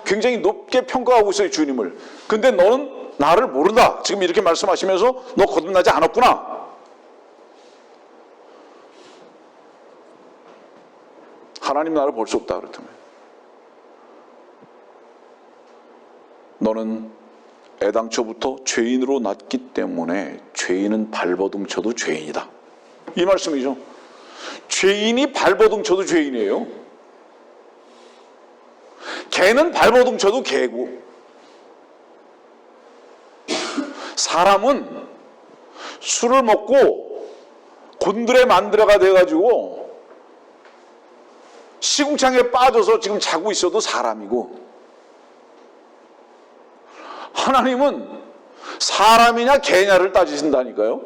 굉장히 높게 평가하고 있어요, 주님을. 근데 너는 나를 모른다. 지금 이렇게 말씀하시면서 너 거듭나지 않았구나. 하나님 나라를 볼 수 없다 그렇다면, 너는 애당초부터 죄인으로 났기 때문에 죄인은 발버둥 쳐도 죄인이다. 이 말씀이죠. 죄인이 발버둥 쳐도 죄인이에요. 개는 발버둥 쳐도 개고, 사람은 술을 먹고 곤드레 만드레가 돼가지고 시궁창에 빠져서 지금 자고 있어도 사람이고, 하나님은 사람이냐 개냐를 따지신다니까요.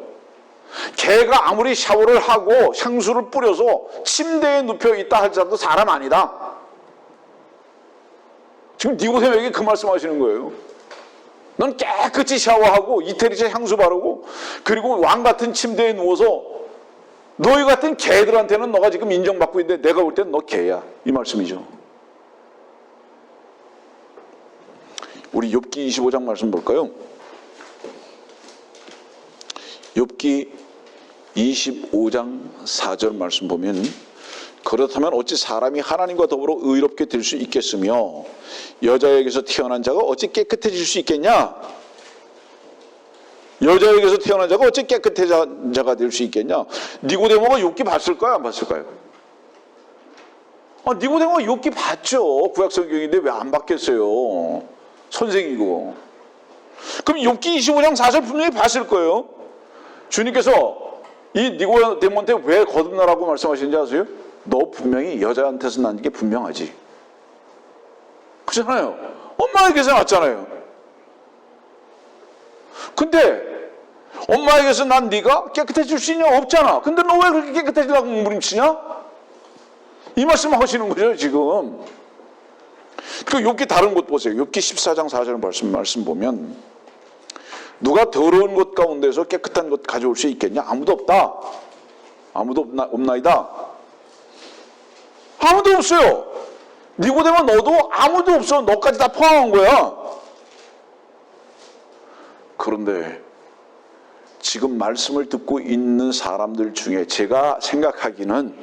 개가 아무리 샤워를 하고 향수를 뿌려서 침대에 눕혀 있다 할지라도 사람 아니다. 지금 니고데모에게 그 말씀하시는 거예요. 넌 깨끗이 샤워하고 이태리제 향수 바르고 그리고 왕 같은 침대에 누워서 너희 같은 개들한테는 너가 지금 인정받고 있는데 내가 볼 땐 너 개야, 이 말씀이죠. 우리 욥기 25장 말씀 볼까요? 욥기 25장 4절 말씀 보면, 그렇다면 어찌 사람이 하나님과 더불어 의롭게 될 수 있겠으며 여자에게서 태어난 자가 어찌 깨끗해질 수 있겠냐? 여자에게서 태어난 자가 어찌 깨끗해진 자가 될 수 있겠냐? 니고데모가 욥기 봤을까요? 안 봤을까요? 니고데모가 욥기 봤죠. 구약성경인데 왜 안 봤겠어요? 선생이고. 그럼 욥기 25장 4절 분명히 봤을 거예요. 주님께서 이 니고데모한테 왜 거듭나라고 말씀하시는지 아세요? 너 분명히 여자한테서 난 게 분명하지. 그렇잖아요. 엄마에게서 났잖아요. 근데 엄마에게서 난 네가 깨끗해질 수 있냐? 없잖아. 근데 너 왜 그렇게 깨끗해지려고 몸부림치냐? 이 말씀 하시는 거죠 지금. 그 욥기 다른 곳 보세요. 욥기 14장 4절 말씀 보면, 누가 더러운 것 가운데서 깨끗한 것 가져올 수 있겠냐? 아무도 없다. 아무도 없나이다. 아무도 없어요. 니고데모 너도 아무도 없어. 너까지 다 포함한 거야. 그런데 지금 말씀을 듣고 있는 사람들 중에 제가 생각하기는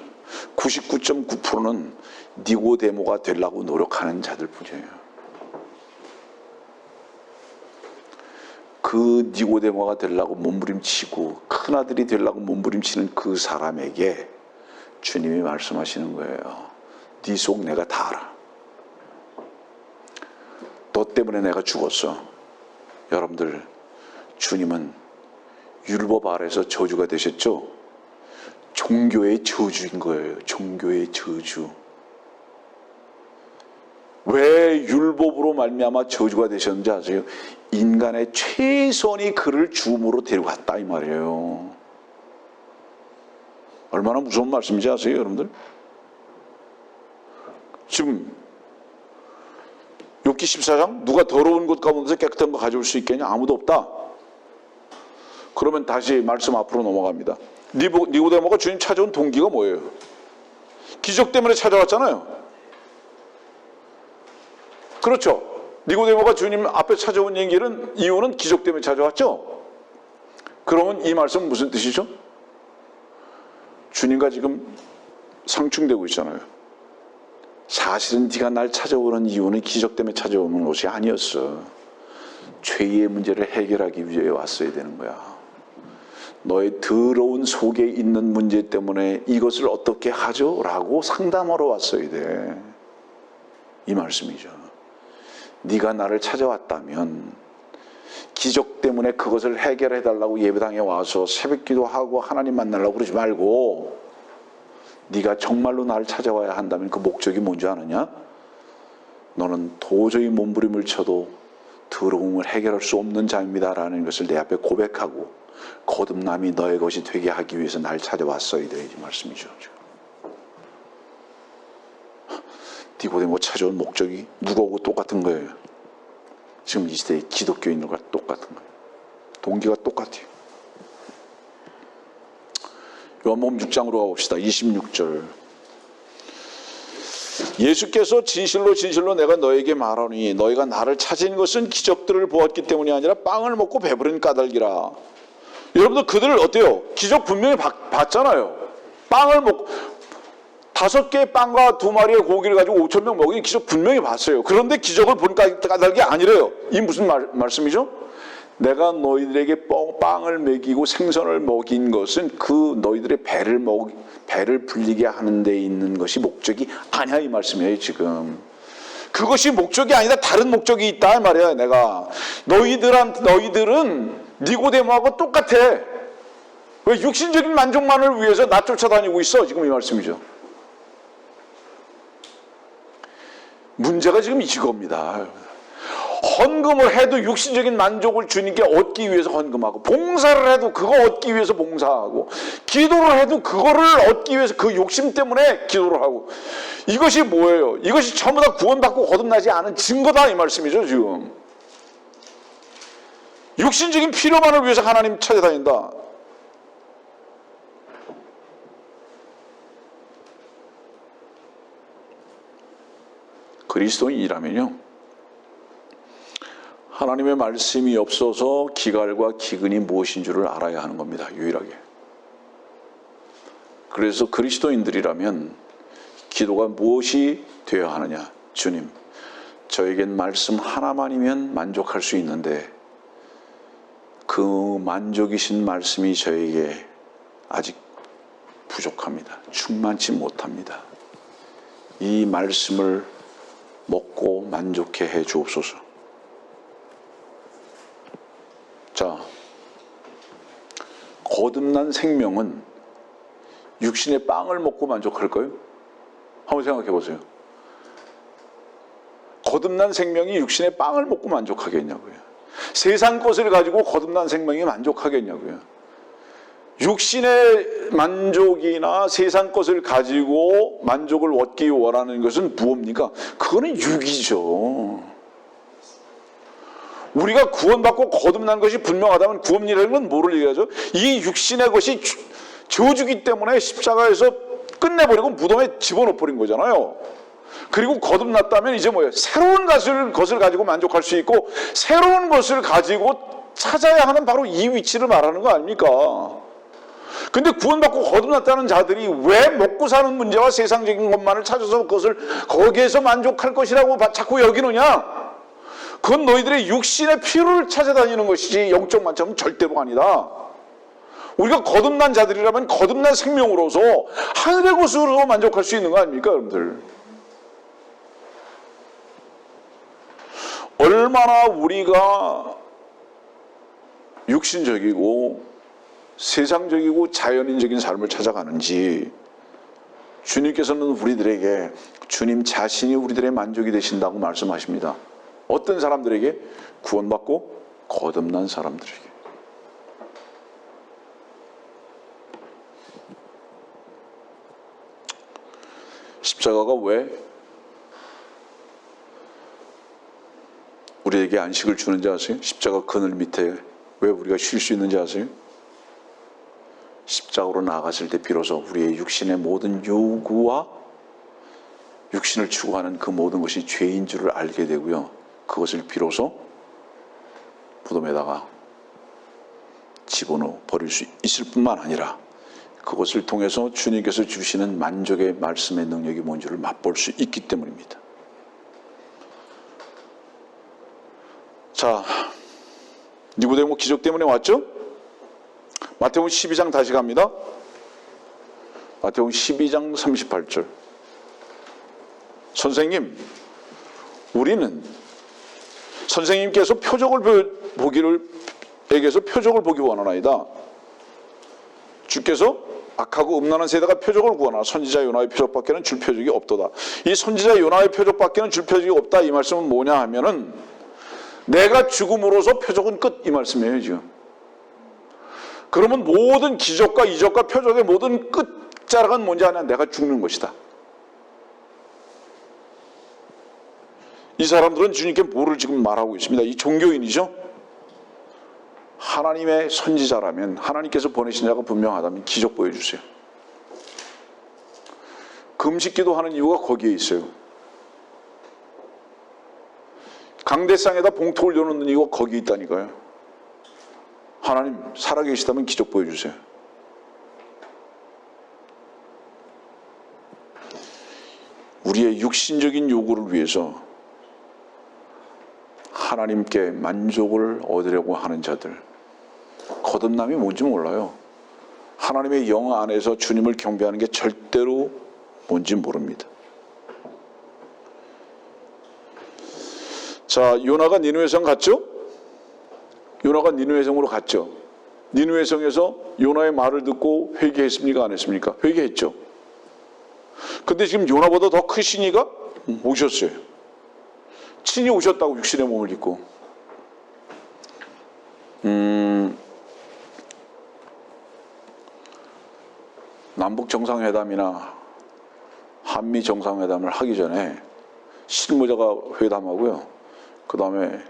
99.9%는 니고데모가 되려고 노력하는 자들 뿐이에요. 그 니고데모가 되려고 몸부림치고 큰아들이 되려고 몸부림치는 그 사람에게 주님이 말씀하시는 거예요. 네 속 내가 다 알아. 너 때문에 내가 죽었어. 여러분들, 주님은 율법 아래서 저주가 되셨죠? 종교의 저주인 거예요. 종교의 저주. 왜 율법으로 말미암아 저주가 되셨는지 아세요? 인간의 최선이 그를 죽음으로 데려갔다 이 말이에요. 얼마나 무서운 말씀인지 아세요, 여러분들? 지금 욥기 14장 누가 더러운 것 가운데서 깨끗한 거 가져올 수 있겠냐? 아무도 없다. 그러면 다시 말씀 앞으로 넘어갑니다. 니고데모가 주님 찾아온 동기가 뭐예요? 기적 때문에 찾아왔잖아요. 그렇죠. 니고데모가 주님 앞에 찾아온 이유는 기적 때문에 찾아왔죠. 그러면 이 말씀은 무슨 뜻이죠? 주님과 지금 상충되고 있잖아요. 사실은 네가 날 찾아오는 이유는 기적 때문에 찾아오는 것이 아니었어. 죄의 문제를 해결하기 위해 왔어야 되는 거야. 너의 더러운 속에 있는 문제 때문에 이것을 어떻게 하죠? 라고 상담하러 왔어야 돼. 이 말씀이죠. 네가 나를 찾아왔다면 기적 때문에 그것을 해결해달라고 예배당에 와서 새벽기도 하고 하나님 만나려고 그러지 말고, 네가 정말로 나를 찾아와야 한다면 그 목적이 뭔지 아느냐? 너는 도저히 몸부림을 쳐도 더러움을 해결할 수 없는 자입니다 라는 것을 내 앞에 고백하고 거듭남이 너의 것이 되게 하기 위해서 날 찾아왔어야 돼, 이 말씀이죠. 니고데모 찾아온 목적이 누구하고 똑같은 거예요. 지금 이 시대의 기독교인들과 똑같은 거예요. 동기가 똑같아요. 요한복음 6장으로 가봅시다. 26절. 예수께서 진실로 진실로 내가 너에게 말하노니 너희가 나를 찾은 것은 기적들을 보았기 때문이 아니라 빵을 먹고 배부른 까닭이라. 여러분들 그들 어때요? 기적 분명히 봤잖아요. 빵을 먹고 5개의 빵과 2마리의 고기를 가지고 5,000명 먹인 기적 분명히 봤어요. 그런데 기적을 본 까닭이 아니래요. 이 무슨 말씀이죠? 내가 너희들에게 빵을 먹이고 생선을 먹인 것은 그 너희들의 배를 불리게 하는 데 있는 것이 목적이 아니야, 이 말씀이에요. 지금 그것이 목적이 아니다, 다른 목적이 있다 이 말이야. 내가 너희들은 니고데모하고 똑같아. 왜 육신적인 만족만을 위해서 나 쫓아다니고 있어? 지금 이 말씀이죠. 문제가 지금 이겁니다. 헌금을 해도 육신적인 만족을 주님께 얻기 위해서 헌금하고, 봉사를 해도 그거 얻기 위해서 봉사하고, 기도를 해도 그거를 얻기 위해서 그 욕심 때문에 기도를 하고, 이것이 뭐예요? 이것이 전부 다 구원받고 거듭나지 않은 증거다 이 말씀이죠. 지금 육신적인 필요만을 위해서 하나님 찾아다닌다. 그리스도인이라면요, 하나님의 말씀이 없어서 기갈과 기근이 무엇인 줄을 알아야 하는 겁니다. 유일하게. 그래서 그리스도인들이라면 기도가 무엇이 되어야 하느냐? 주님, 저에겐 말씀 하나만이면 만족할 수 있는데 그 만족이신 말씀이 저에게 아직 부족합니다. 충만치 못합니다. 이 말씀을 먹고 만족해 해 주옵소서. 자, 거듭난 생명은 육신의 빵을 먹고 만족할까요? 한번 생각해 보세요. 거듭난 생명이 육신의 빵을 먹고 만족하겠냐고요. 세상 것을 가지고 거듭난 생명이 만족하겠냐고요. 육신의 만족이나 세상 것을 가지고 만족을 얻기 원하는 것은 무엇입니까? 그거는 육이죠. 우리가 구원받고 거듭난 것이 분명하다면 구원이라는 건 뭐를 얘기하죠? 이 육신의 것이 저주기 때문에 십자가에서 끝내버리고 무덤에 집어넣어버린 거잖아요. 그리고 거듭났다면 이제 뭐예요? 새로운 것을 가지고 만족할 수 있고, 새로운 것을 가지고 찾아야 하는 바로 이 위치를 말하는 거 아닙니까? 근데 구원받고 거듭났다는 자들이 왜 먹고 사는 문제와 세상적인 것만을 찾아서 그것을 거기에서 만족할 것이라고 자꾸 여기느냐? 그건 너희들의 육신의 필요를 찾아다니는 것이지 영적 만족은 절대로 아니다. 우리가 거듭난 자들이라면 거듭난 생명으로서 하늘의 것으로 만족할 수 있는 거 아닙니까, 여러분들? 얼마나 우리가 육신적이고 세상적이고 자연인적인 삶을 찾아가는지 주님께서는 우리들에게 주님 자신이 우리들의 만족이 되신다고 말씀하십니다. 어떤 사람들에게? 구원받고 거듭난 사람들에게. 십자가가 왜 우리에게 안식을 주는지 아세요? 십자가 그늘 밑에 왜 우리가 쉴 수 있는지 아세요? 십자가로 나아갔을 때 비로소 우리의 육신의 모든 요구와 육신을 추구하는 그 모든 것이 죄인 줄을 알게 되고요, 그것을 비로소 무덤에다가 집어넣어 버릴 수 있을 뿐만 아니라 그것을 통해서 주님께서 주시는 만족의 말씀의 능력이 뭔지를 맛볼 수 있기 때문입니다. 자, 니고데모 기적 때문에 왔죠? 마태복음 12장 다시 갑니다. 마태복음 12장 38절. 선생님, 우리는 선생님께서 표적을 에게서 표적을 보기 원하나이다. 주께서 악하고 음란한 세대가 표적을 구하나 선지자 요나의 표적밖에는 줄 표적이 없도다. 이 선지자 요나의 표적밖에는 줄 표적이 없다, 이 말씀은 뭐냐 하면은 내가 죽음으로써 표적은 끝, 이 말씀이에요 지금. 그러면 모든 기적과 이적과 표적의 모든 끝자락은 뭔지 아냐? 내가 죽는 것이다. 이 사람들은 주님께 뭐를 지금 말하고 있습니다. 이 종교인이죠. 하나님의 선지자라면, 하나님께서 보내신 자가 분명하다면 기적 보여주세요. 금식기도 하는 이유가 거기에 있어요. 강대상에다 봉투 올려놓는 이유가 거기에 있다니까요. 하나님 살아계시다면 기적 보여주세요. 우리의 육신적인 요구를 위해서 하나님께 만족을 얻으려고 하는 자들, 거듭남이 뭔지 몰라요. 하나님의 영 안에서 주님을 경배하는 게 절대로 뭔지 모릅니다. 자, 요나가 니느웨 성 갔죠? 요나가 니느웨 성으로 갔죠. 니느웨 성에서 요나의 말을 듣고 회개했습니까? 안 했습니까? 회개했죠. 근데 지금 요나보다 더 크신 이가 오셨어요. 친히 오셨다고 육신의 몸을 입고. 남북 정상회담이나 한미 정상회담을 하기 전에 실무자가 회담하고요. 그 다음에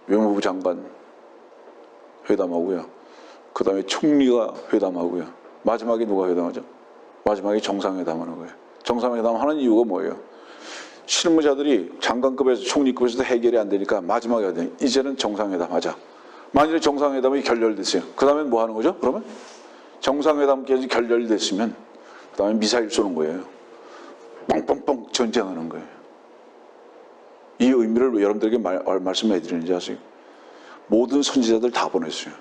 외무부 장관 회담하고요. 그 다음에 총리가 회담하고요. 마지막에 누가 회담하죠? 마지막에 정상회담하는 거예요. 정상회담 하는 이유가 뭐예요? 실무자들이 장관급에서 총리급에서도 해결이 안 되니까 마지막에 해야 돼. 이제는 정상회담 하자. 만일에 정상회담이 결렬됐어요. 그 다음에 뭐 하는 거죠? 그러면 정상회담까지 결렬됐으면 그 다음에 미사일 쏘는 거예요. 뻥뻥뻥 전쟁하는 거예요. 이 의미를 왜 여러분들에게 말씀해 드리는지 아세요? 모든 선지자들 다 보냈어요.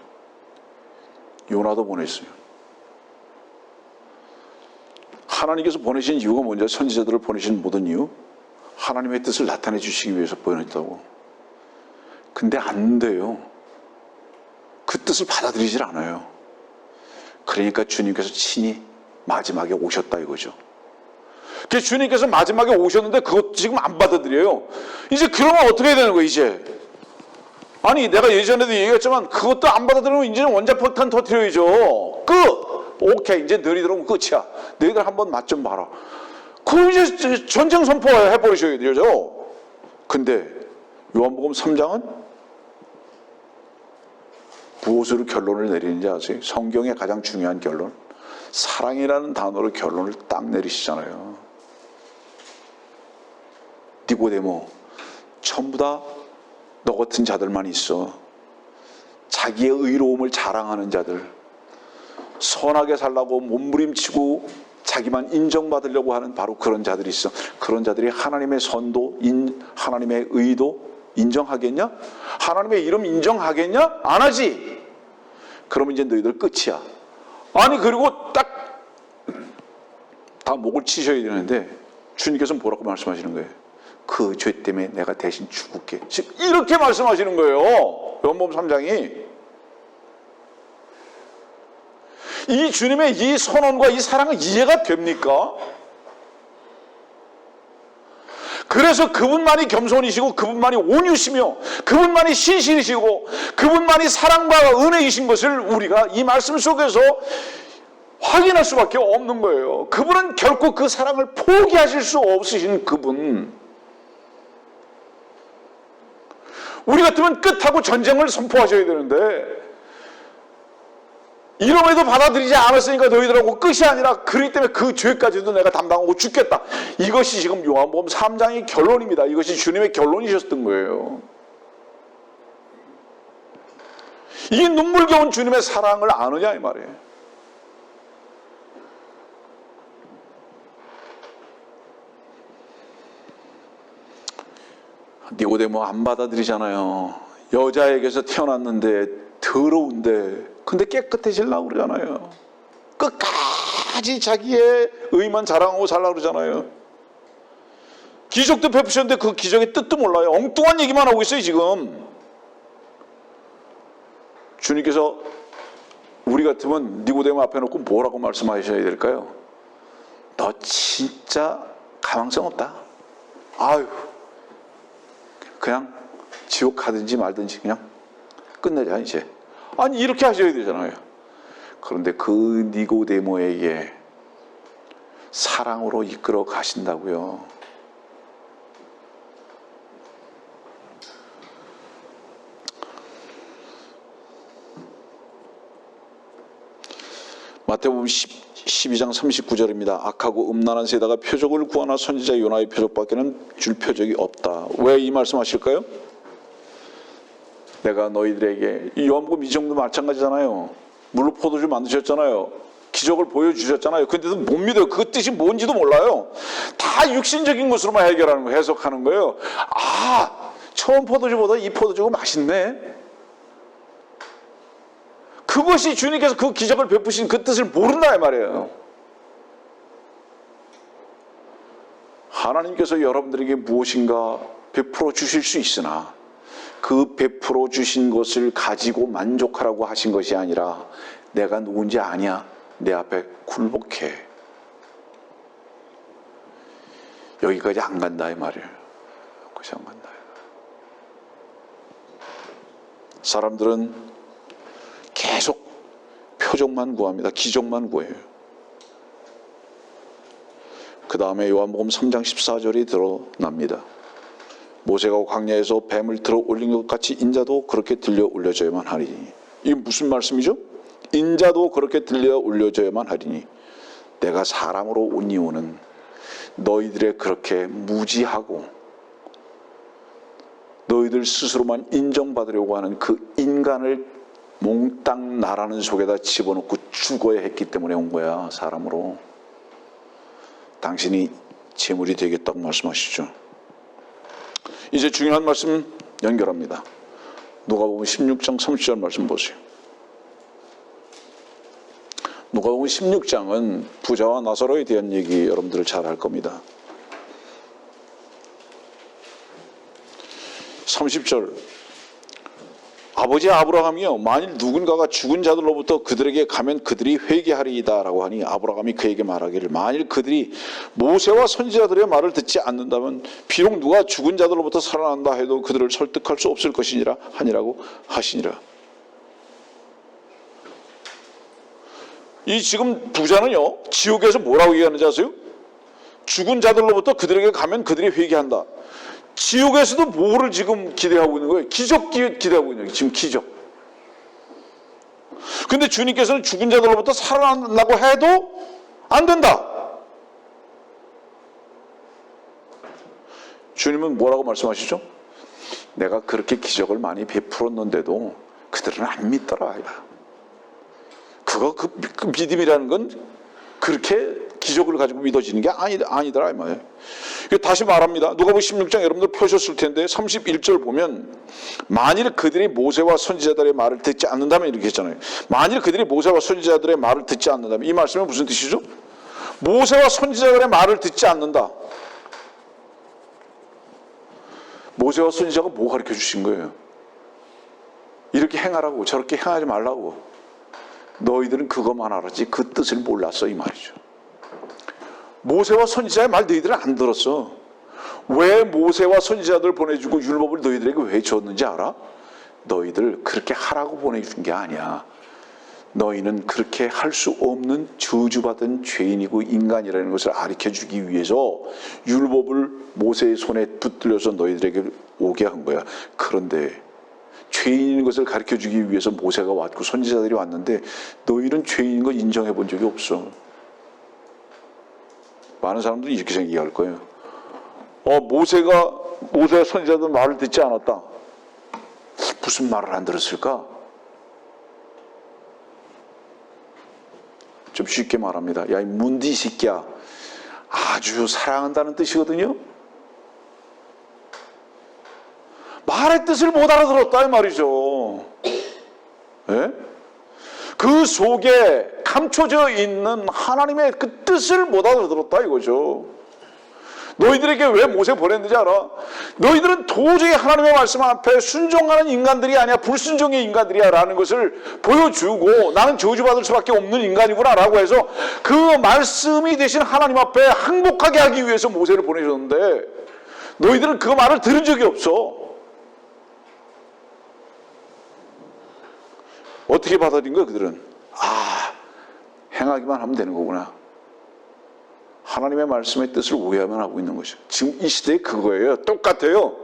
요나도 보냈어요. 하나님께서 보내신 이유가 뭔지, 선지자들을 보내신 모든 이유? 하나님의 뜻을 나타내 주시기 위해서 보냈다고. 근데 안 돼요. 그 뜻을 받아들이질 않아요. 그러니까 주님께서 친히 마지막에 오셨다 이거죠. 그래서 주님께서 마지막에 오셨는데 그것도 지금 안 받아들여요. 이제 그러면 어떻게 해야 되는 거예요, 이제? 아니, 내가 예전에도 얘기했지만 그것도 안 받아들이면 이제는 원자폭탄 터뜨려야죠. 끝! 오케이, 이제 너희들 오면 끝이야. 너희들 한번 맛 좀 봐라. 그럼 이제 전쟁 선포해버리셔야 되죠. 근데 요한복음 3장은 무엇으로 결론을 내리는지 아세요? 성경의 가장 중요한 결론. 사랑이라는 단어로 결론을 딱 내리시잖아요. 니고데모, 전부 다 너 같은 자들만 있어. 자기의 의로움을 자랑하는 자들, 선하게 살라고 몸부림치고 자기만 인정받으려고 하는 바로 그런 자들이 있어. 그런 자들이 하나님의 선도, 하나님의 의도 인정하겠냐? 하나님의 이름 인정하겠냐? 안 하지. 그러면 이제 너희들 끝이야. 아니, 그리고 딱 다 목을 치셔야 되는데 주님께서 뭐라고 말씀하시는 거예요? 그 죄 때문에 내가 대신 죽을게. 이렇게 말씀하시는 거예요. 요한복음 3장이. 이 주님의 이 선언과 이 사랑은 이해가 됩니까? 그래서 그분만이 겸손이시고 그분만이 온유시며 그분만이 신실이시고 그분만이 사랑과 은혜이신 것을 우리가 이 말씀 속에서 확인할 수밖에 없는 거예요. 그분은 결코 그 사랑을 포기하실 수 없으신 그분. 우리 같으면 끝하고 전쟁을 선포하셔야 되는데 이름에도 받아들이지 않았으니까 너희들하고 끝이 아니라 그렇기 때문에 그 죄까지도 내가 담당하고 죽겠다. 이것이 지금 요한복음 3장의 결론입니다. 이것이 주님의 결론이셨던 거예요. 이 눈물겨운 주님의 사랑을 아느냐 이 말이에요. 니고데모 안 받아들이잖아요. 여자에게서 태어났는데 더러운데 근데 깨끗해지려고 그러잖아요. 끝까지 자기의 의만 자랑하고 살려고 그러잖아요. 기적도 베푸셨는데 그 기적의 뜻도 몰라요. 엉뚱한 얘기만 하고 있어요 지금. 주님께서 우리 같으면 니고데모 앞에 놓고 뭐라고 말씀하셔야 될까요? 너 진짜 가망성 없다. 아유, 그냥 지옥 가든지 말든지 그냥 끝내자 이제. 아니 이렇게 하셔야 되잖아요. 그런데 그 니고데모에게 사랑으로 이끌어 가신다고요. 마태복음 12장 39절입니다. 악하고 음란한 세대가 표적을 구하나 선지자 요나의 표적밖에는 줄 표적이 없다. 왜 이 말씀하실까요? 내가 너희들에게, 이 요한복음 이 정도 마찬가지잖아요. 물로 포도주 만드셨잖아요. 기적을 보여주셨잖아요. 근데도 못 믿어요. 그 뜻이 뭔지도 몰라요. 다 육신적인 것으로만 해결하는 거예요. 해석하는 거예요. 아, 처음 포도주보다 이 포도주가 맛있네. 그것이 주님께서 그 기적을 베푸신 그 뜻을 모른다 이 말이에요. 하나님께서 여러분들에게 무엇인가 베풀어 주실 수 있으나 그 베풀어 주신 것을 가지고 만족하라고 하신 것이 아니라 내가 누군지 아냐? 내 앞에 굴복해. 여기까지 안 간다 이 말이에요. 여기까지 안 간다. 사람들은 계속 표적만 구합니다. 기적만 구해요. 그 다음에 요한복음 3장 14절이 드러납니다. 모세가 광야에서 뱀을 들어 올린 것 같이 인자도 그렇게 들려 올려져야만 하리니. 이게 무슨 말씀이죠? 인자도 그렇게 들려 올려져야만 하리니. 내가 사람으로 온 이유는 너희들의 그렇게 무지하고 너희들 스스로만 인정받으려고 하는 그 인간을 몽땅 나라는 속에다 집어넣고 죽어야 했기 때문에 온 거야. 사람으로. 당신이 제물이 되겠다고 말씀하시죠. 이제 중요한 말씀 연결합니다. 누가복음 16장 30절 말씀 보세요. 누가복음 16장은 부자와 나사로에 대한 얘기 여러분들 잘 알 겁니다. 30절 아버지 아브라함이요 만일 누군가가 죽은 자들로부터 그들에게 가면 그들이 회개하리이다 라고 하니 아브라함이 그에게 말하기를 만일 그들이 모세와 선지자들의 말을 듣지 않는다면 비록 누가 죽은 자들로부터 살아난다 해도 그들을 설득할 수 없을 것이니라 하니라고 하시니라. 이 지금 부자는요 지옥에서 뭐라고 얘기하는지 아세요? 죽은 자들로부터 그들에게 가면 그들이 회개한다. 지옥에서도 뭐를 지금 기대하고 있는 거예요? 기적 기대하고 있는 거예요. 지금 기적. 근데 주님께서는 죽은 자들로부터 살아난다고 해도 안 된다. 주님은 뭐라고 말씀하시죠? 내가 그렇게 기적을 많이 베풀었는데도 그들은 안 믿더라. 그 믿음이라는 건 그렇게 기적을 가지고 믿어지는 게 아니더라 이 말이에요. 다시 말합니다. 누가복음 16장 여러분들 펴셨을 텐데 31절 보면 만일 그들이 모세와 선지자들의 말을 듣지 않는다면 이렇게 했잖아요. 만일 그들이 모세와 선지자들의 말을 듣지 않는다면 이 말씀은 무슨 뜻이죠? 모세와 선지자들의 말을 듣지 않는다. 모세와 선지자가 뭐 가르쳐 주신 거예요? 이렇게 행하라고 저렇게 행하지 말라고. 너희들은 그것만 알았지 그 뜻을 몰랐어 이 말이죠. 모세와 선지자의 말 너희들은 안 들었어. 왜 모세와 선지자들 보내주고 율법을 너희들에게 왜 줬는지 알아? 너희들 그렇게 하라고 보내준 게 아니야. 너희는 그렇게 할 수 없는 저주받은 죄인이고 인간이라는 것을 가르쳐주기 위해서 율법을 모세의 손에 붙들려서 너희들에게 오게 한 거야. 그런데 죄인인 것을 가르쳐주기 위해서 모세가 왔고 선지자들이 왔는데 너희는 죄인인 걸 인정해 본 적이 없어. 많은 사람들이 이렇게 생각할 거예요. 모세가 선지자들 말을 듣지 않았다. 무슨 말을 안 들었을까? 좀 쉽게 말합니다. 야, 이 문디 새끼야. 아주 사랑한다는 뜻이거든요. 말의 뜻을 못 알아들었다 이 말이죠. 예? 그 속에 감춰져 있는 하나님의 그 뜻을 못 알아들었다 이거죠. 너희들에게 왜 모세 보냈는지 알아? 너희들은 도저히 하나님의 말씀 앞에 순종하는 인간들이 아니야. 불순종의 인간들이야 라는 것을 보여주고 나는 저주받을 수밖에 없는 인간이구나 라고 해서 그 말씀이 대신 하나님 앞에 항복하게 하기 위해서 모세를 보내셨는데 너희들은 그 말을 들은 적이 없어. 어떻게 받아들인 거야 그들은? 행하기만 하면 되는 거구나. 하나님의 말씀의 뜻을 오해하면 하고 있는 것이죠. 지금 이 시대에 그거예요. 똑같아요.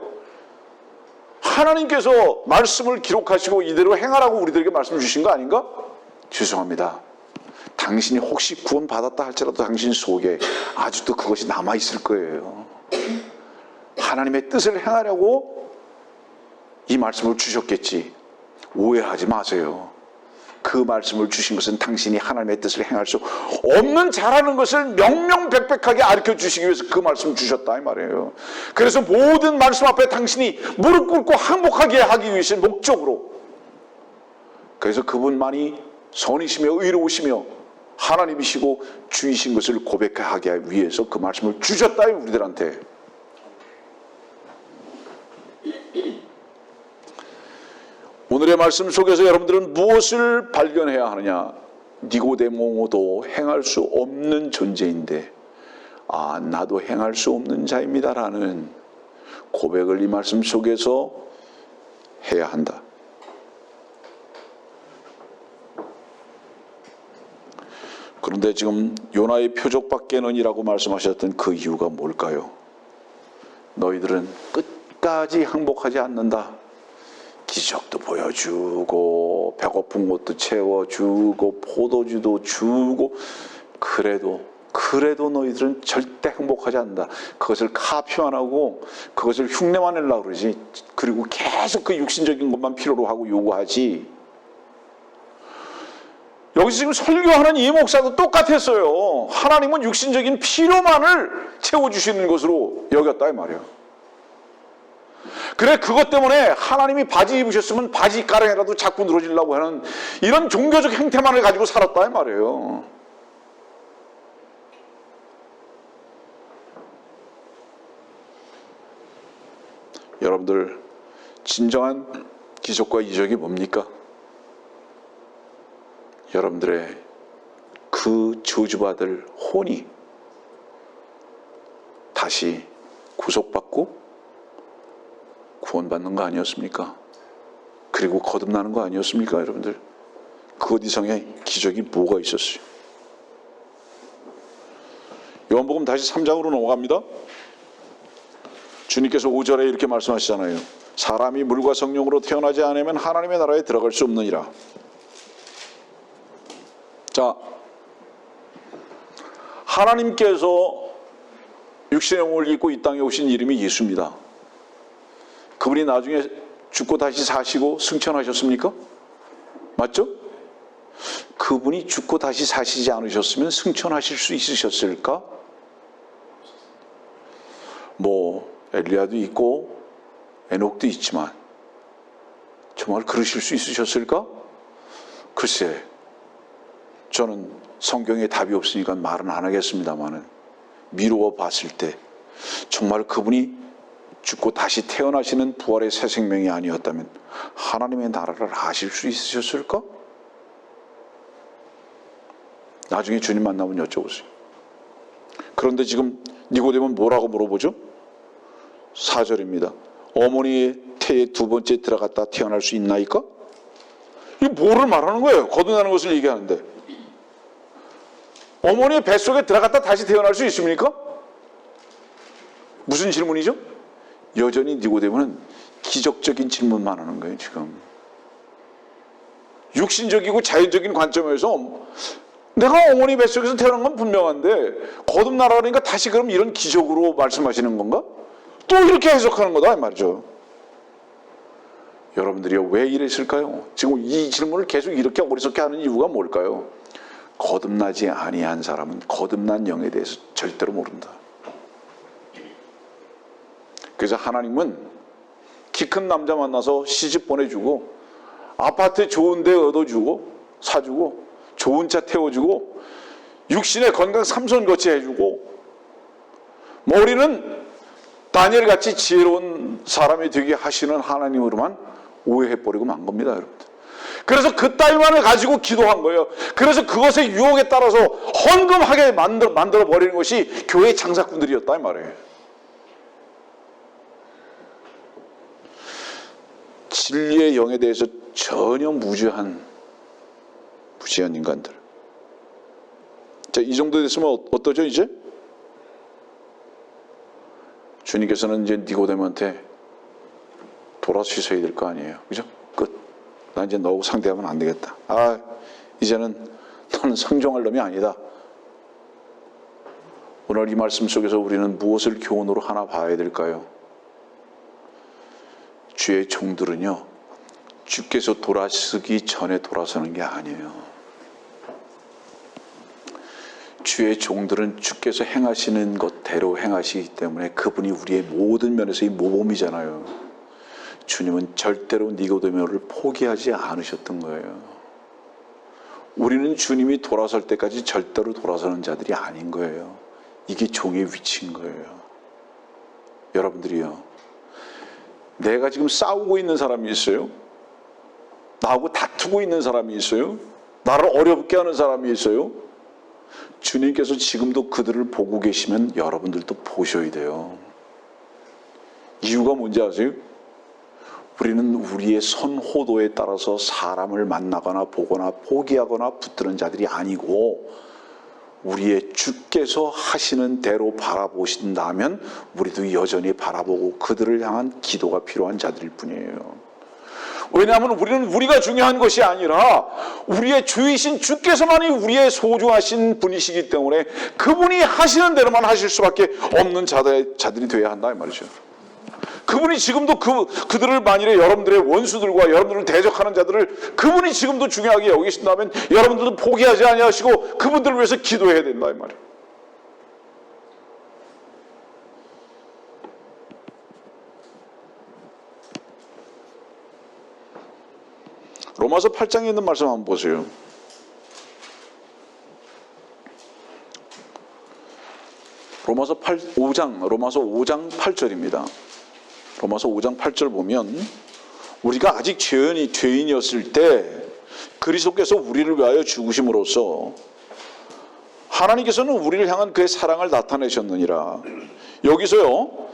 하나님께서 말씀을 기록하시고 이대로 행하라고 우리들에게 말씀 주신 거 아닌가? 죄송합니다. 당신이 혹시 구원 받았다 할지라도 당신 속에 아직도 그것이 남아있을 거예요. 하나님의 뜻을 행하려고 이 말씀을 주셨겠지. 오해하지 마세요. 그 말씀을 주신 것은 당신이 하나님의 뜻을 행할 수 없는 자라는 것을 명명백백하게 가르쳐 주시기 위해서 그 말씀을 주셨다 이 말이에요. 그래서 모든 말씀 앞에 당신이 무릎 꿇고 항복하게 하기 위해서 목적으로. 그래서 그분만이 선이시며 의로우시며 하나님이시고 주이신 것을 고백하게 위해서 그 말씀을 주셨다 우리들한테. 오늘의 말씀 속에서 여러분들은 무엇을 발견해야 하느냐? 니고데모도 행할 수 없는 존재인데 나도 행할 수 없는 자입니다라는 고백을 이 말씀 속에서 해야 한다. 그런데 지금 요나의 표적밖에는이라고 말씀하셨던 그 이유가 뭘까요? 너희들은 끝까지 항복하지 않는다. 기적도 보여주고 배고픈 것도 채워주고 포도주도 주고 그래도 너희들은 절대 행복하지 않는다. 그것을 카피만 하고 그것을 흉내만 내려고 그러지. 그리고 계속 그 육신적인 것만 필요로 하고 요구하지. 여기서 지금 설교하는 이 목사도 똑같았어요. 하나님은 육신적인 필요만을 채워주시는 것으로 여겼다 이 말이에요. 그래 그것 때문에 하나님이 바지 입으셨으면 바지 가랑이라도 자꾸 늘어지려고 하는 이런 종교적 행태만을 가지고 살았다 이 말이에요. 여러분들 진정한 기적과 이적이 뭡니까? 여러분들의 그 저주받을 혼이 다시 구속받고 구원받는 거 아니었습니까? 그리고 거듭나는 거 아니었습니까? 여러분들 그것 이상의 기적이 뭐가 있었어요? 요한복음 다시 3장으로 넘어갑니다. 주님께서 5절에 이렇게 말씀하시잖아요. 사람이 물과 성령으로 태어나지 않으면 하나님의 나라에 들어갈 수 없느니라. 자, 하나님께서 육신의 몸을 입고 이 땅에 오신 이름이 예수입니다. 그분이 나중에 죽고 다시 사시고 승천하셨습니까? 맞죠? 그분이 죽고 다시 사시지 않으셨으면 승천하실 수 있으셨을까? 엘리야도 있고 에녹도 있지만 정말 그러실 수 있으셨을까? 글쎄, 저는 성경에 답이 없으니까 말은 안 하겠습니다만은 미루어 봤을 때 정말 그분이 죽고 다시 태어나시는 부활의 새 생명이 아니었다면 하나님의 나라를 아실 수 있으셨을까? 나중에 주님 만나면 여쭤보세요. 그런데 지금 니고데모는 뭐라고 물어보죠? 4절입니다. 어머니의 태에 두 번째 들어갔다 태어날 수 있나이까? 이게 뭐를 말하는 거예요? 거듭나는 것을 얘기하는데 어머니의 뱃속에 들어갔다 다시 태어날 수 있습니까? 무슨 질문이죠? 여전히 니고데모는 기적적인 질문만 하는 거예요. 지금 육신적이고 자연적인 관점에서 내가 어머니 뱃속에서 태어난 건 분명한데 거듭나라 그러니까 다시 그럼 이런 기적으로 말씀하시는 건가? 또 이렇게 해석하는 거다 이 말이죠. 여러분들이 왜 이랬을까요? 지금 이 질문을 계속 이렇게 어리석게 하는 이유가 뭘까요? 거듭나지 아니한 사람은 거듭난 영에 대해서 절대로 모른다. 그래서 하나님은 키 큰 남자 만나서 시집 보내주고 아파트 좋은 데 얻어주고 사주고 좋은 차 태워주고 육신의 건강 삼손거치 해주고 우리는 다니엘같이 지혜로운 사람이 되게 하시는 하나님으로만 오해해버리고 만 겁니다. 여러분들. 그래서 그 따위만을 가지고 기도한 거예요. 그래서 그것의 유혹에 따라서 헌금하게 만들어버리는 것이 교회 장사꾼들이었다 이 말이에요. 진리의 영에 대해서 전혀 무지한 인간들. 자, 이 정도 됐으면 어떠죠 이제? 주님께서는 이제 니고데모한테 돌아서셔야 될 거 아니에요. 그죠? 끝. 나 이제 너하고 상대하면 안 되겠다. 이제는 너는 상종할 놈이 아니다. 오늘 이 말씀 속에서 우리는 무엇을 교훈으로 하나 봐야 될까요? 주의 종들은요, 주께서 돌아서기 전에 돌아서는 게 아니에요. 주의 종들은 주께서 행하시는 것대로 행하시기 때문에 그분이 우리의 모든 면에서의 모범이잖아요. 주님은 절대로 니고데모를 포기하지 않으셨던 거예요. 우리는 주님이 돌아설 때까지 절대로 돌아서는 자들이 아닌 거예요. 이게 종의 위치인 거예요. 여러분들이요, 내가 지금 싸우고 있는 사람이 있어요. 나하고 다투고 있는 사람이 있어요? 나를 어렵게 하는 사람이 있어요? 주님께서 지금도 그들을 보고 계시면 여러분들도 보셔야 돼요. 이유가 뭔지 아세요? 우리는 우리의 선호도에 따라서 사람을 만나거나 보거나 포기하거나 붙드는 자들이 아니고 우리의 주께서 하시는 대로 바라보신다면 우리도 여전히 바라보고 그들을 향한 기도가 필요한 자들일 뿐이에요. 왜냐하면 우리는 우리가 중요한 것이 아니라 우리의 주이신 주께서만이 우리의 소중하신 분이시기 때문에 그분이 하시는 대로만 하실 수밖에 없는 자들이 되어야 한다 이 말이죠. 그분이 지금도 그들을 만일에 여러분들의 원수들과 여러분들을 대적하는 자들을 그분이 지금도 중요하게 여기신다면 여러분들도 포기하지 아니하시고 그분들을 위해서 기도해야 된다 이 말이에요. 로마서 8장에 있는 말씀 한번 보세요. 로마서 5장 8절입니다. 로마서 5장 8절 보면 우리가 아직 죄인이었을 때 그리스도께서 우리를 위하여 죽으심으로써 하나님께서는 우리를 향한 그의 사랑을 나타내셨느니라. 여기서요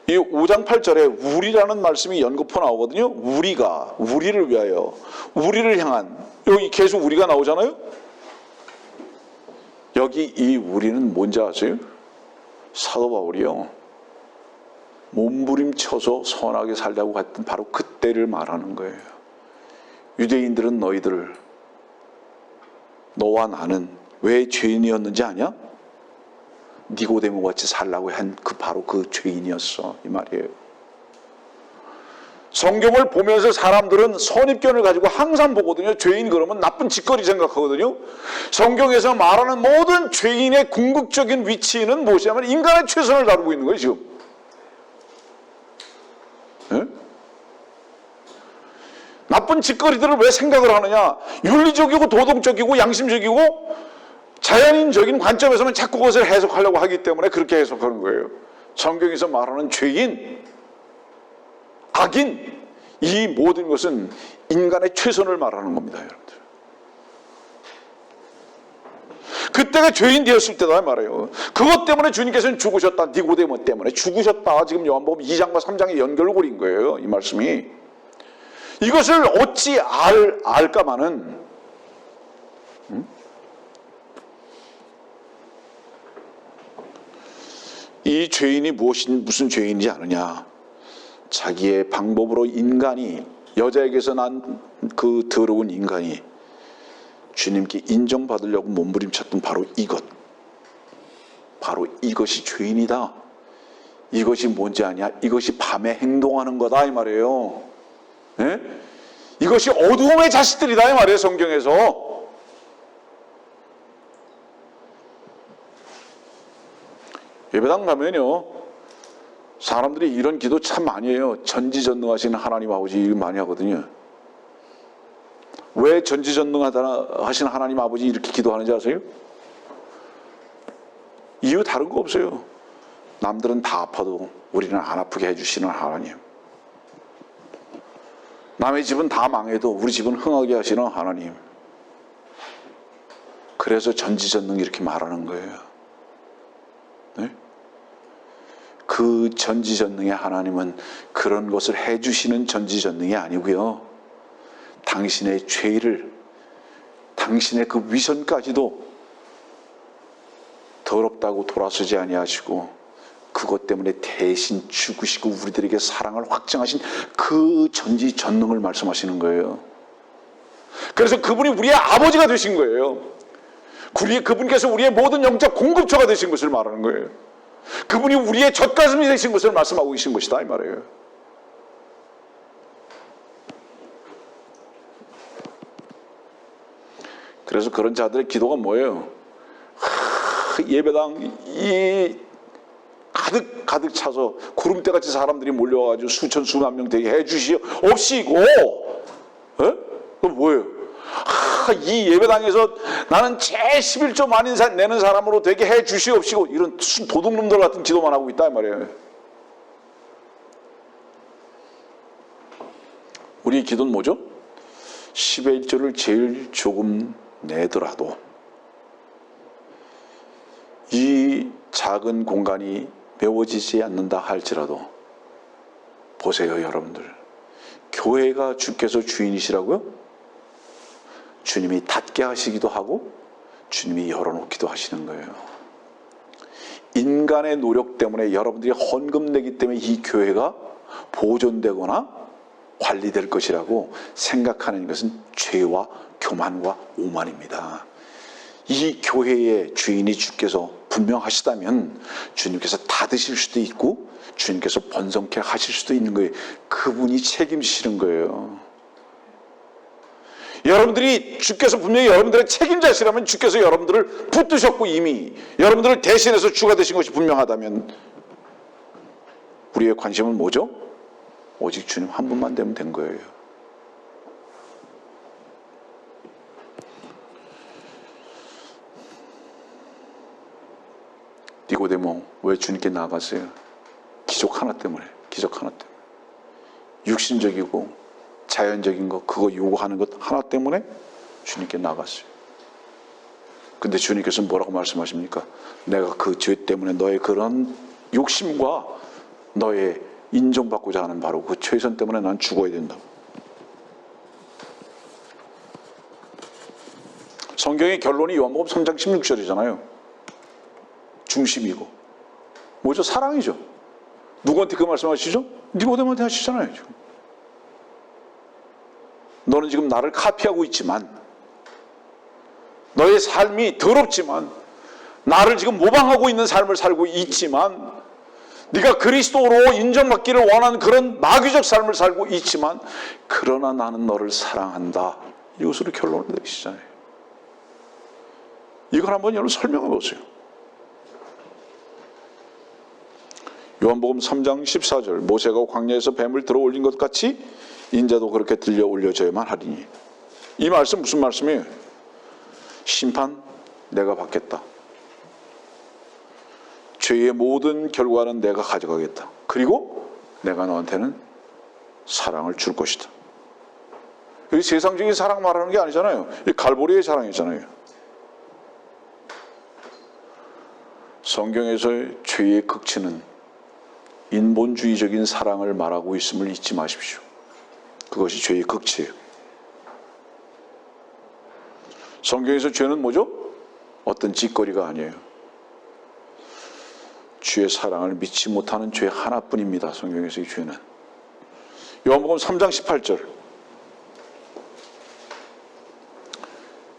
이 5장 8절에 우리라는 말씀이 연거푸 나오거든요. 우리가, 우리를 위하여, 우리를 향한, 여기 계속 우리가 나오잖아요. 여기 이 우리는 뭔지 아세요? 사도 바울이요 몸부림쳐서 선하게 살자고 했던 바로 그때를 말하는 거예요. 유대인들은 너희들, 너와 나는 왜 죄인이었는지 아냐? 니고데모 같이 살라고 한 바로 그 죄인이었어 이 말이에요. 성경을 보면서 사람들은 선입견을 가지고 항상 보거든요. 죄인 그러면 나쁜 짓거리 생각하거든요. 성경에서 말하는 모든 죄인의 궁극적인 위치는 무엇이냐면 인간의 최선을 다루고 있는 거예요 지금. 네? 나쁜 짓거리들을 왜 생각을 하느냐? 윤리적이고 도덕적이고 양심적이고 자연인적인 관점에서만 자꾸 그것을 해석하려고 하기 때문에 그렇게 해석하는 거예요. 성경에서 말하는 죄인, 악인, 이 모든 것은 인간의 최선을 말하는 겁니다, 여러분들. 그때가 죄인 되었을 때다 말이에요. 그것 때문에 주님께서는 죽으셨다. 니고데모 때문에 죽으셨다. 지금 요한복음 2장과 3장의 연결고리인 거예요, 이 말씀이. 이것을 어찌 알까마는 이 죄인이 무슨 죄인이지 않느냐. 자기의 방법으로 인간이, 여자에게서 난 그 더러운 인간이 주님께 인정받으려고 몸부림쳤던 바로 이것, 바로 이것이 죄인이다. 이것이 뭔지 아냐? 이것이 밤에 행동하는 거다 이 말이에요. 네? 이것이 어두움의 자식들이다 이 말이에요, 성경에서. 예배당 가면요 사람들이 이런 기도 참 많이 해요. 전지전능하신 하나님 아버지 일 많이 하거든요. 왜 전지전능하신 하나님 아버지 이렇게 기도하는지 아세요? 이유 다른 거 없어요. 남들은 다 아파도 우리는 안 아프게 해주시는 하나님, 남의 집은 다 망해도 우리 집은 흥하게 하시는 하나님. 그래서 전지전능 이렇게 말하는 거예요. 네? 그 전지전능의 하나님은 그런 것을 해주시는 전지전능이 아니고요, 당신의 죄를, 당신의 그 위선까지도 더럽다고 돌아서지 아니하시고 그것 때문에 대신 죽으시고 우리들에게 사랑을 확증하신 그 전지전능을 말씀하시는 거예요. 그래서 그분이 우리의 아버지가 되신 거예요. 그분께서 우리의 모든 영적 공급처가 되신 것을 말하는 거예요. 그분이 우리의 젖가슴이 되신 것을 말씀하고 계신 것이다 이 말이에요. 그래서 그런 자들의 기도가 뭐예요? 예배당 가득 차서 구름대같이 사람들이 몰려와가지고 수천 수만 명 되게 해주시옵시고, 그럼 뭐예요? 이 예배당에서 나는 제일 11조 많이 내는 사람으로 되게 해주시옵시고, 이런 도둑놈들 같은 기도만 하고 있다 이 말이에요. 우리의 기도는 뭐죠? 10의 1조를 제일 조금 내더라도 이 작은 공간이 메워지지 않는다 할지라도 보세요, 여러분들. 교회가 주께서 주인이시라고요? 주님이 닫게 하시기도 하고 주님이 열어놓기도 하시는 거예요. 인간의 노력 때문에, 여러분들이 헌금 내기 때문에 이 교회가 보존되거나 관리될 것이라고 생각하는 것은 죄와 교만과 오만입니다. 이 교회의 주인이 주께서 분명하시다면 주님께서 닫으실 수도 있고 주님께서 번성케 하실 수도 있는 거예요. 그분이 책임지시는 거예요. 여러분들이, 주께서 분명히 여러분들의 책임자시라면 주께서 여러분들을 붙드셨고 이미 여러분들을 대신해서 주가 되신 것이 분명하다면 우리의 관심은 뭐죠? 오직 주님 한 분만 되면 된 거예요. 니고데모 왜 주님께 나아갔어요? 기적 하나 때문에. 육신적이고 자연적인 거, 그거 요구하는 것 하나 때문에 주님께 나아갔어요. 근데 주님께서는 뭐라고 말씀하십니까? 내가 그 죄 때문에 너의 그런 욕심과 너의 인정받고자 하는 바로 그 최선 때문에 난 죽어야 된다. 성경의 결론이 요한복음 3장 16절이잖아요. 중심이고 뭐죠? 사랑이죠. 누구한테 그 말씀하시죠? 니고데모한테 하시잖아요. 지금. 너는 지금 나를 카피하고 있지만, 너의 삶이 더럽지만, 나를 지금 모방하고 있는 삶을 살고 있지만, 네가 그리스도로 인정받기를 원하는 그런 마귀적 삶을 살고 있지만, 그러나 나는 너를 사랑한다. 이것으로 결론을 내리시잖아요. 이걸 한번 여러분 설명해 보세요. 요한복음 3장 14절, 모세가 광야에서 뱀을 들어 올린 것 같이 인자도 그렇게 들려 올려져야만 하리니. 이 말씀 무슨 말씀이에요? 심판 내가 받겠다. 죄의 모든 결과는 내가 가져가겠다. 그리고 내가 너한테는 사랑을 줄 것이다. 이 세상적인 사랑 말하는 게 아니잖아요. 이 갈보리의 사랑이잖아요. 성경에서의 죄의 극치는 인본주의적인 사랑을 말하고 있음을 잊지 마십시오. 그것이 죄의 극치예요. 성경에서 죄는 뭐죠? 어떤 짓거리가 아니에요. 주의 사랑을 믿지 못하는 죄 하나뿐입니다. 성경에서의 죄는. 요한복음 3장 18절.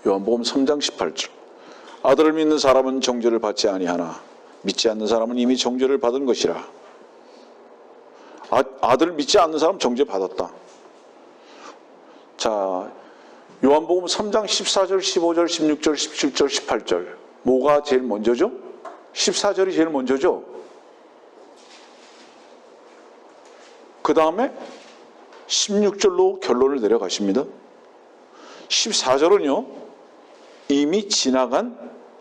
요한복음 3장 18절. 아들을 믿는 사람은 정죄를 받지 아니하나 믿지 않는 사람은 이미 정죄를 받은 것이라. 아들을 믿지 않는 사람 정죄 받았다. 자, 요한복음 3장 14절, 15절, 16절, 17절, 18절. 뭐가 제일 먼저죠? 14절이 제일 먼저죠. 그 다음에 16절로 결론을 내려가십니다. 14절은요, 이미 지나간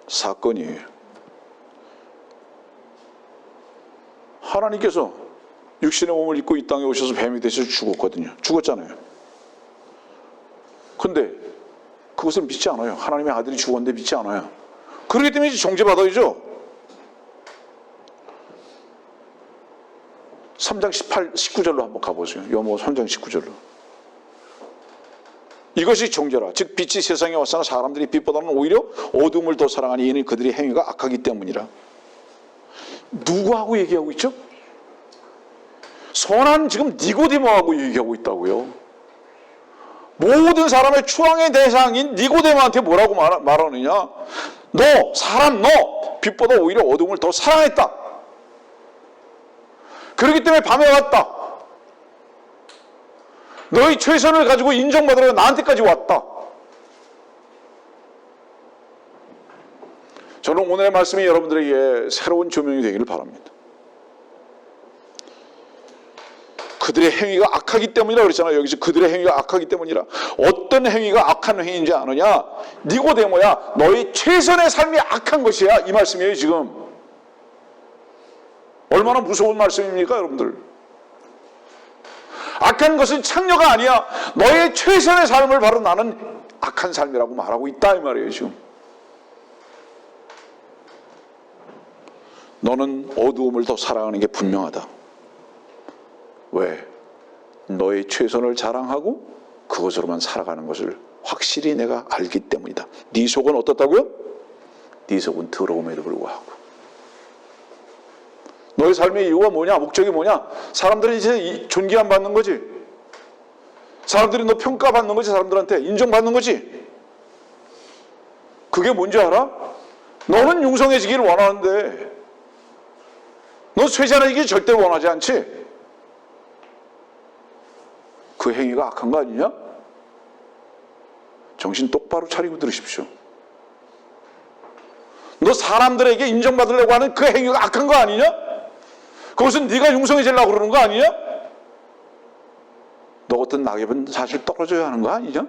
사건이에요. 하나님께서 육신의 몸을 입고 이 땅에 오셔서 뱀이 되셔서 죽었거든요. 죽었잖아요. 근데 그것을 믿지 않아요. 하나님의 아들이 죽었는데 믿지 않아요. 그렇기 때문에 이제 정죄받아야죠. 3장 19절로 한번 가보세요. 요한복음 3장 19절로. 이것이 정죄라. 즉 빛이 세상에 왔으나 사람들이 빛보다는 오히려 어둠을 더 사랑하니 이는 그들의 행위가 악하기 때문이라. 누구하고 얘기하고 있죠? 선한 지금 니고데모하고 얘기하고 있다고요. 모든 사람의 추앙의 대상인 니고데모한테 뭐라고 말하느냐? 너, 사람 너, 빛보다 오히려 어둠을 더 사랑했다. 그렇기 때문에 밤에 왔다. 너희 최선을 가지고 인정받으려고 나한테까지 왔다. 저는 오늘의 말씀이 여러분들에게 새로운 조명이 되기를 바랍니다. 그들의 행위가 악하기 때문이라 그랬잖아요. 여기서 그들의 행위가 악하기 때문이라. 어떤 행위가 악한 행위인지 아느냐? 니고데모야, 너희 최선의 삶이 악한 것이야. 이 말씀이에요, 지금. 얼마나 무서운 말씀입니까, 여러분들? 악한 것은 창녀가 아니야. 너의 최선의 삶을 바로 나는 악한 삶이라고 말하고 있다 이 말이에요. 지금 너는 어두움을 더 사랑하는 게 분명하다. 왜? 너의 최선을 자랑하고 그것으로만 살아가는 것을 확실히 내가 알기 때문이다. 네 속은 어떻다고요? 네 속은 더러움에도 불구하고. 너의 삶의 이유가 뭐냐? 목적이 뭐냐? 사람들이 이제 존귀함 받는 거지. 사람들이 너 평가받는 거지. 사람들한테 인정받는 거지. 그게 뭔지 알아? 너는 융성해지기를 원하는데 너 쇠잔해지기 절대로 원하지 않지? 그 행위가 악한 거 아니냐? 정신 똑바로 차리고 들으십시오. 너 사람들에게 인정받으려고 하는 그 행위가 악한 거 아니냐? 그것은 네가 융성해지려고 그러는 거 아니냐? 너 같은 낙엽은 사실 떨어져야 하는 거 아니냐?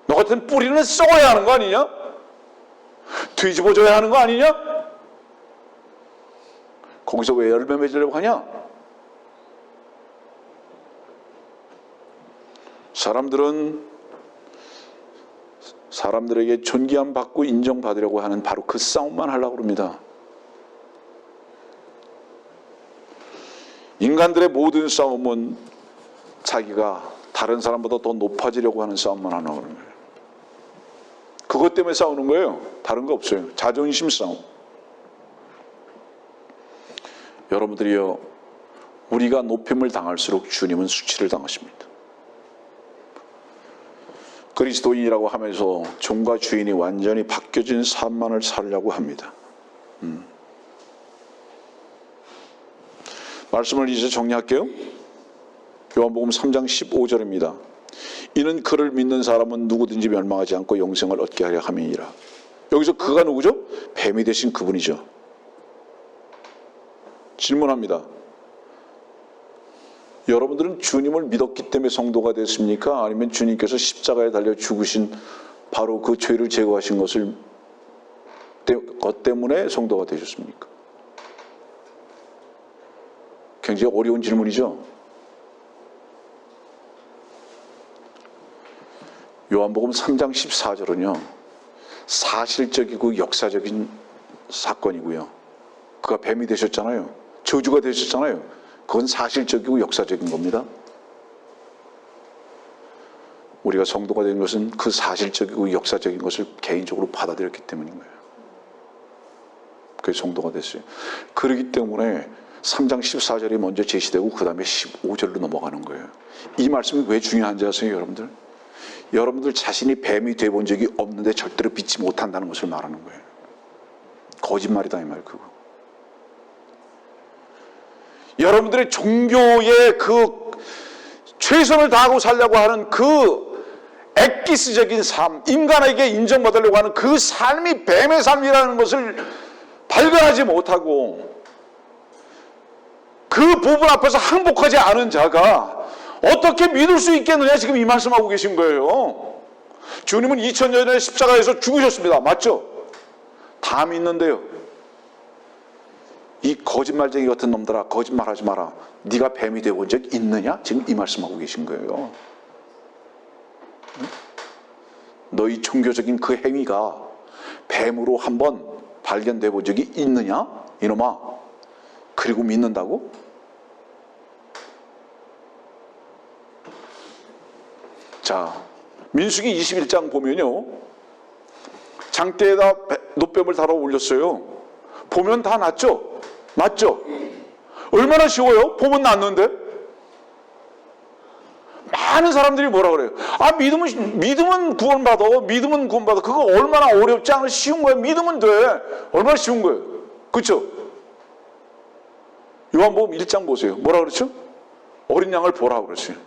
너 같은 뿌리는 썩어야 하는 거 아니냐? 뒤집어져야 하는 거 아니냐? 거기서 왜 열매 맺으려고 하냐? 사람들에게 존귀함 받고 인정받으려고 하는 바로 그 싸움만 하려고 합니다. 인간들의 모든 싸움은 자기가 다른 사람보다 더 높아지려고 하는 싸움만 하려고 하는 거예요. 그것 때문에 싸우는 거예요. 다른 거 없어요. 자존심 싸움. 여러분들이요, 우리가 높임을 당할수록 주님은 수치를 당하십니다. 그리스도인이라고 하면서 종과 주인이 완전히 바뀌어진 삶만을 살려고 합니다. 말씀을 이제 정리할게요. 요한복음 3장 15절입니다. 이는 그를 믿는 사람은 누구든지 멸망하지 않고 영생을 얻게 하려 함이니라. 여기서 그가 누구죠? 뱀이 되신 그분이죠. 질문합니다. 여러분들은 주님을 믿었기 때문에 성도가 됐습니까? 아니면 주님께서 십자가에 달려 죽으신 바로 그 죄를 제거하신 것 때문에 성도가 되셨습니까? 굉장히 어려운 질문이죠. 요한복음 3장 14절은요. 사실적이고 역사적인 사건이고요. 그가 뱀이 되셨잖아요. 저주가 되셨잖아요. 그건 사실적이고 역사적인 겁니다. 우리가 성도가 된 것은 그 사실적이고 역사적인 것을 개인적으로 받아들였기 때문인 거예요. 그래서 성도가 됐어요. 그렇기 때문에 3장 14절이 먼저 제시되고 그 다음에 15절로 넘어가는 거예요. 이 말씀이 왜 중요한지 아세요, 여러분들? 여러분들 자신이 뱀이 돼본 적이 없는데 절대로 믿지 못한다는 것을 말하는 거예요. 거짓말이다 이 말 그거. 여러분들의 종교의 그 최선을 다하고 살려고 하는 그 엑기스적인 삶, 인간에게 인정받으려고 하는 그 삶이 뱀의 삶이라는 것을 발견하지 못하고 그 부분 앞에서 항복하지 않은 자가 어떻게 믿을 수 있겠느냐 지금 이 말씀하고 계신 거예요. 주님은 2000년 전에 십자가에서 죽으셨습니다. 맞죠? 다 믿는데요. 이 거짓말쟁이 같은 놈들아, 거짓말하지 마라. 네가 뱀이 되어본 적 있느냐? 지금 이 말씀하고 계신 거예요. 너희 종교적인 그 행위가 뱀으로 한번 발견되어 본 적이 있느냐? 이놈아. 그리고 믿는다고? 자, 민수기 21장 보면요. 장대에다 놋뱀을 달아 올렸어요. 보면 다 낫죠? 맞죠? 얼마나 쉬워요? 보면 낫는데? 많은 사람들이 뭐라 그래요? 아, 믿음은 구원받아. 믿음은 구원받아. 그거 얼마나 어렵지 않아? 쉬운 거예요. 믿으면 돼. 얼마나 쉬운 거예요. 그렇죠? 요한복음 1장 보세요. 뭐라 그랬죠? 어린 양을 보라 그랬어요.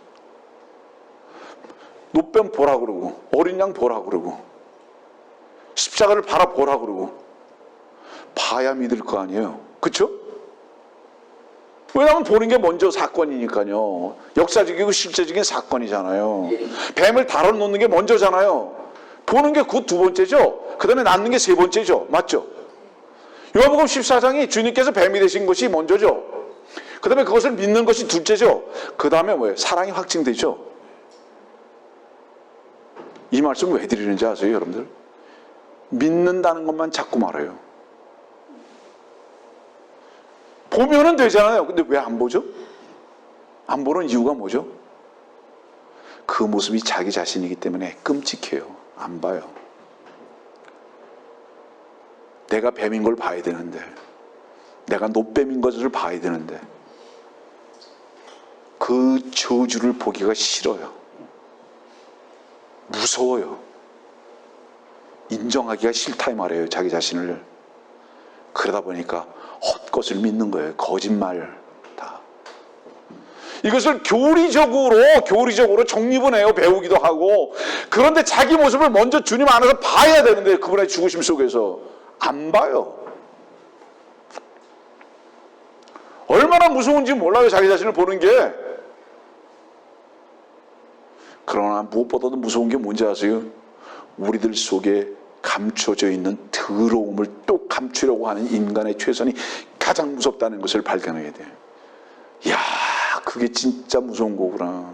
놋뱀 보라 그러고 어린 양 보라 그러고 십자가를 바라보라 그러고 봐야 믿을 거 아니에요. 그렇죠? 왜냐하면 보는 게 먼저 사건이니까요. 역사적이고 실제적인 사건이잖아요. 뱀을 다뤄놓는 게 먼저잖아요. 보는 게 그 두 번째죠. 그 다음에 낳는 게 세 번째죠. 맞죠? 요한복음 14장이 주님께서 뱀이 되신 것이 먼저죠. 그 다음에 그것을 믿는 것이 둘째죠. 그 다음에 뭐예요? 사랑이 확증되죠. 이 말씀을 왜 드리는지 아세요, 여러분들? 믿는다는 것만 자꾸 말해요. 보면은 되잖아요. 근데 왜 안 보죠? 안 보는 이유가 뭐죠? 그 모습이 자기 자신이기 때문에 끔찍해요. 안 봐요. 내가 뱀인 걸 봐야 되는데, 내가 노뱀인 것을 봐야 되는데, 그 저주를 보기가 싫어요. 무서워요. 인정하기가 싫다 이 말이에요, 자기 자신을. 그러다 보니까 헛것을 믿는 거예요. 거짓말 다. 이것을 교리적으로 정립은 해요. 배우기도 하고. 그런데 자기 모습을 먼저 주님 안에서 봐야 되는데, 그분의 죽으심 속에서 안 봐요. 얼마나 무서운지 몰라요, 자기 자신을 보는 게. 그러나 무엇보다도 무서운 게 뭔지 아세요? 우리들 속에 감춰져 있는 더러움을 또 감추려고 하는 인간의 최선이 가장 무섭다는 것을 발견하게 돼요. 이야, 그게 진짜 무서운 거구나.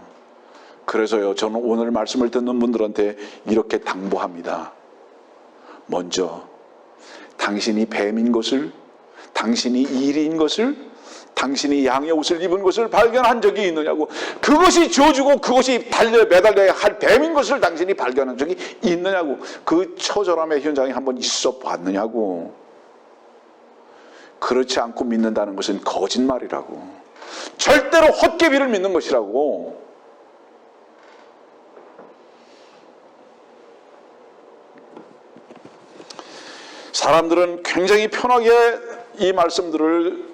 그래서요, 저는 오늘 말씀을 듣는 분들한테 이렇게 당부합니다. 먼저 당신이 뱀인 것을, 당신이 이리인 것을, 당신이 양의 옷을 입은 것을 발견한 적이 있느냐고. 그것이 저주고 그것이 매달려야 할 뱀인 것을 당신이 발견한 적이 있느냐고. 그 처절함의 현장에 한번 있어 봤느냐고. 그렇지 않고 믿는다는 것은 거짓말이라고. 절대로 헛개비를 믿는 것이라고. 사람들은 굉장히 편하게 이 말씀들을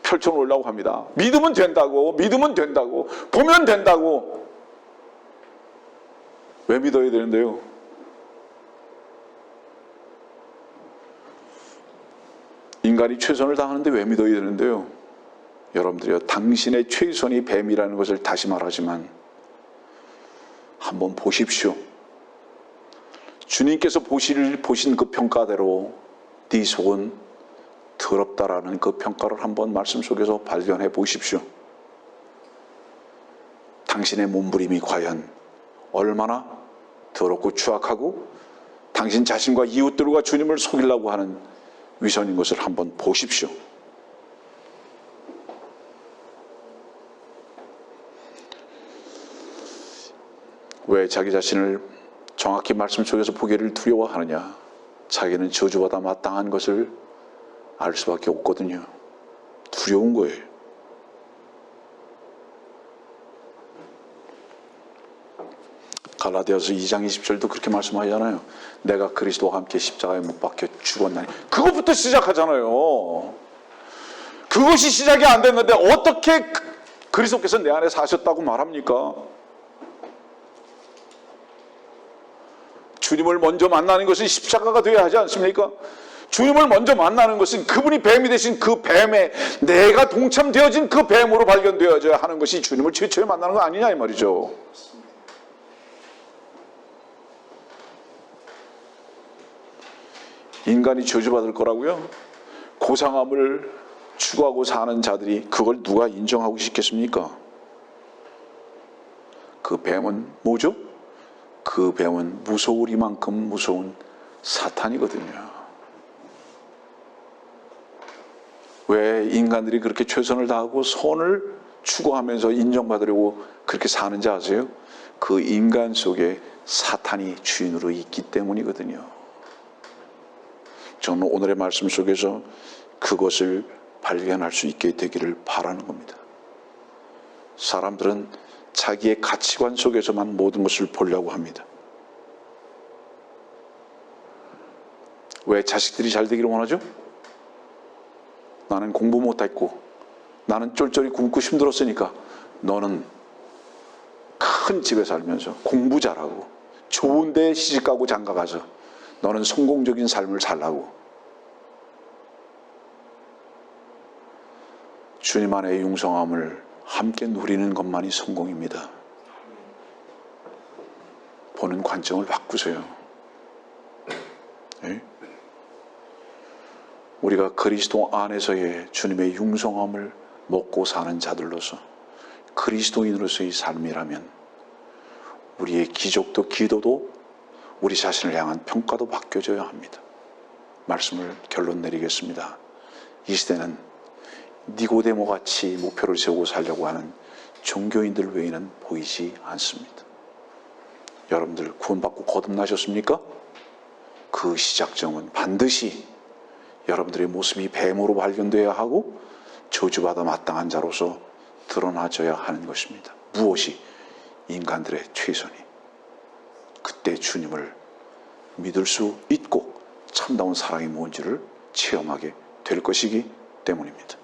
펼쳐놓으려고 합니다. 믿으면 된다고, 믿으면 된다고, 보면 된다고. 왜 믿어야 되는데요? 인간이 최선을 다하는데 왜 믿어야 되는데요? 여러분들이요, 당신의 최선이 뱀이라는 것을 다시 말하지만 한번 보십시오. 주님께서 보신 그 평가대로 네 속은 더럽다라는 그 평가를 한번 말씀 속에서 발견해 보십시오. 당신의 몸부림이 과연 얼마나 더럽고 추악하고 당신 자신과 이웃들과 주님을 속이려고 하는 위선인 것을 한번 보십시오. 왜 자기 자신을 정확히 말씀 속에서 보기를 두려워하느냐? 자기는 저주받아 마땅한 것을 알 수밖에 없거든요. 두려운 거예요. 갈라디아서 2장 20절도 그렇게 말씀하잖아요. 내가 그리스도와 함께 십자가에 못 박혀 죽었나니. 그것부터 시작하잖아요. 그것이 시작이 안 됐는데 어떻게 그리스도께서 내 안에 사셨다고 말합니까? 주님을 먼저 만나는 것은 십자가가 되어야 하지 않습니까? 주님을 먼저 만나는 것은 그분이 뱀이 되신 그 뱀에 내가 동참되어진 그 뱀으로 발견되어져야 하는 것이 주님을 최초에 만나는 거 아니냐 이 말이죠. 인간이 저주받을 거라고요? 고상함을 추구하고 사는 자들이 그걸 누가 인정하고 싶겠습니까? 그 뱀은 뭐죠? 그 뱀은 무서우리만큼 무서운 사탄이거든요. 왜 인간들이 그렇게 최선을 다하고 선을 추구하면서 인정받으려고 그렇게 사는지 아세요? 그 인간 속에 사탄이 주인으로 있기 때문이거든요. 저는 오늘의 말씀 속에서 그것을 발견할 수 있게 되기를 바라는 겁니다. 사람들은 자기의 가치관 속에서만 모든 것을 보려고 합니다. 왜 자식들이 잘 되기를 원하죠? 나는 공부 못했고 나는 쫄쫄이 굶고 힘들었으니까 너는 큰 집에 살면서 공부 잘하고 좋은 데 시집가고 장가가서 너는 성공적인 삶을 살라고. 주님 안의 융성함을 함께 누리는 것만이 성공입니다. 보는 관점을 바꾸세요. 네? 우리가 그리스도 안에서의 주님의 융성함을 먹고 사는 자들로서 그리스도인으로서의 삶이라면 우리의 기적도 기도도 우리 자신을 향한 평가도 바뀌어져야 합니다. 말씀을 결론 내리겠습니다. 이 시대는 니고데모 같이 목표를 세우고 살려고 하는 종교인들 외에는 보이지 않습니다. 여러분들 구원받고 거듭나셨습니까? 그 시작점은 반드시 여러분들의 모습이 뱀으로 발견되어야 하고 저주받아 마땅한 자로서 드러나져야 하는 것입니다. 무엇이? 인간들의 최선이. 그때 주님을 믿을 수 있고 참다운 사랑이 뭔지를 체험하게 될 것이기 때문입니다.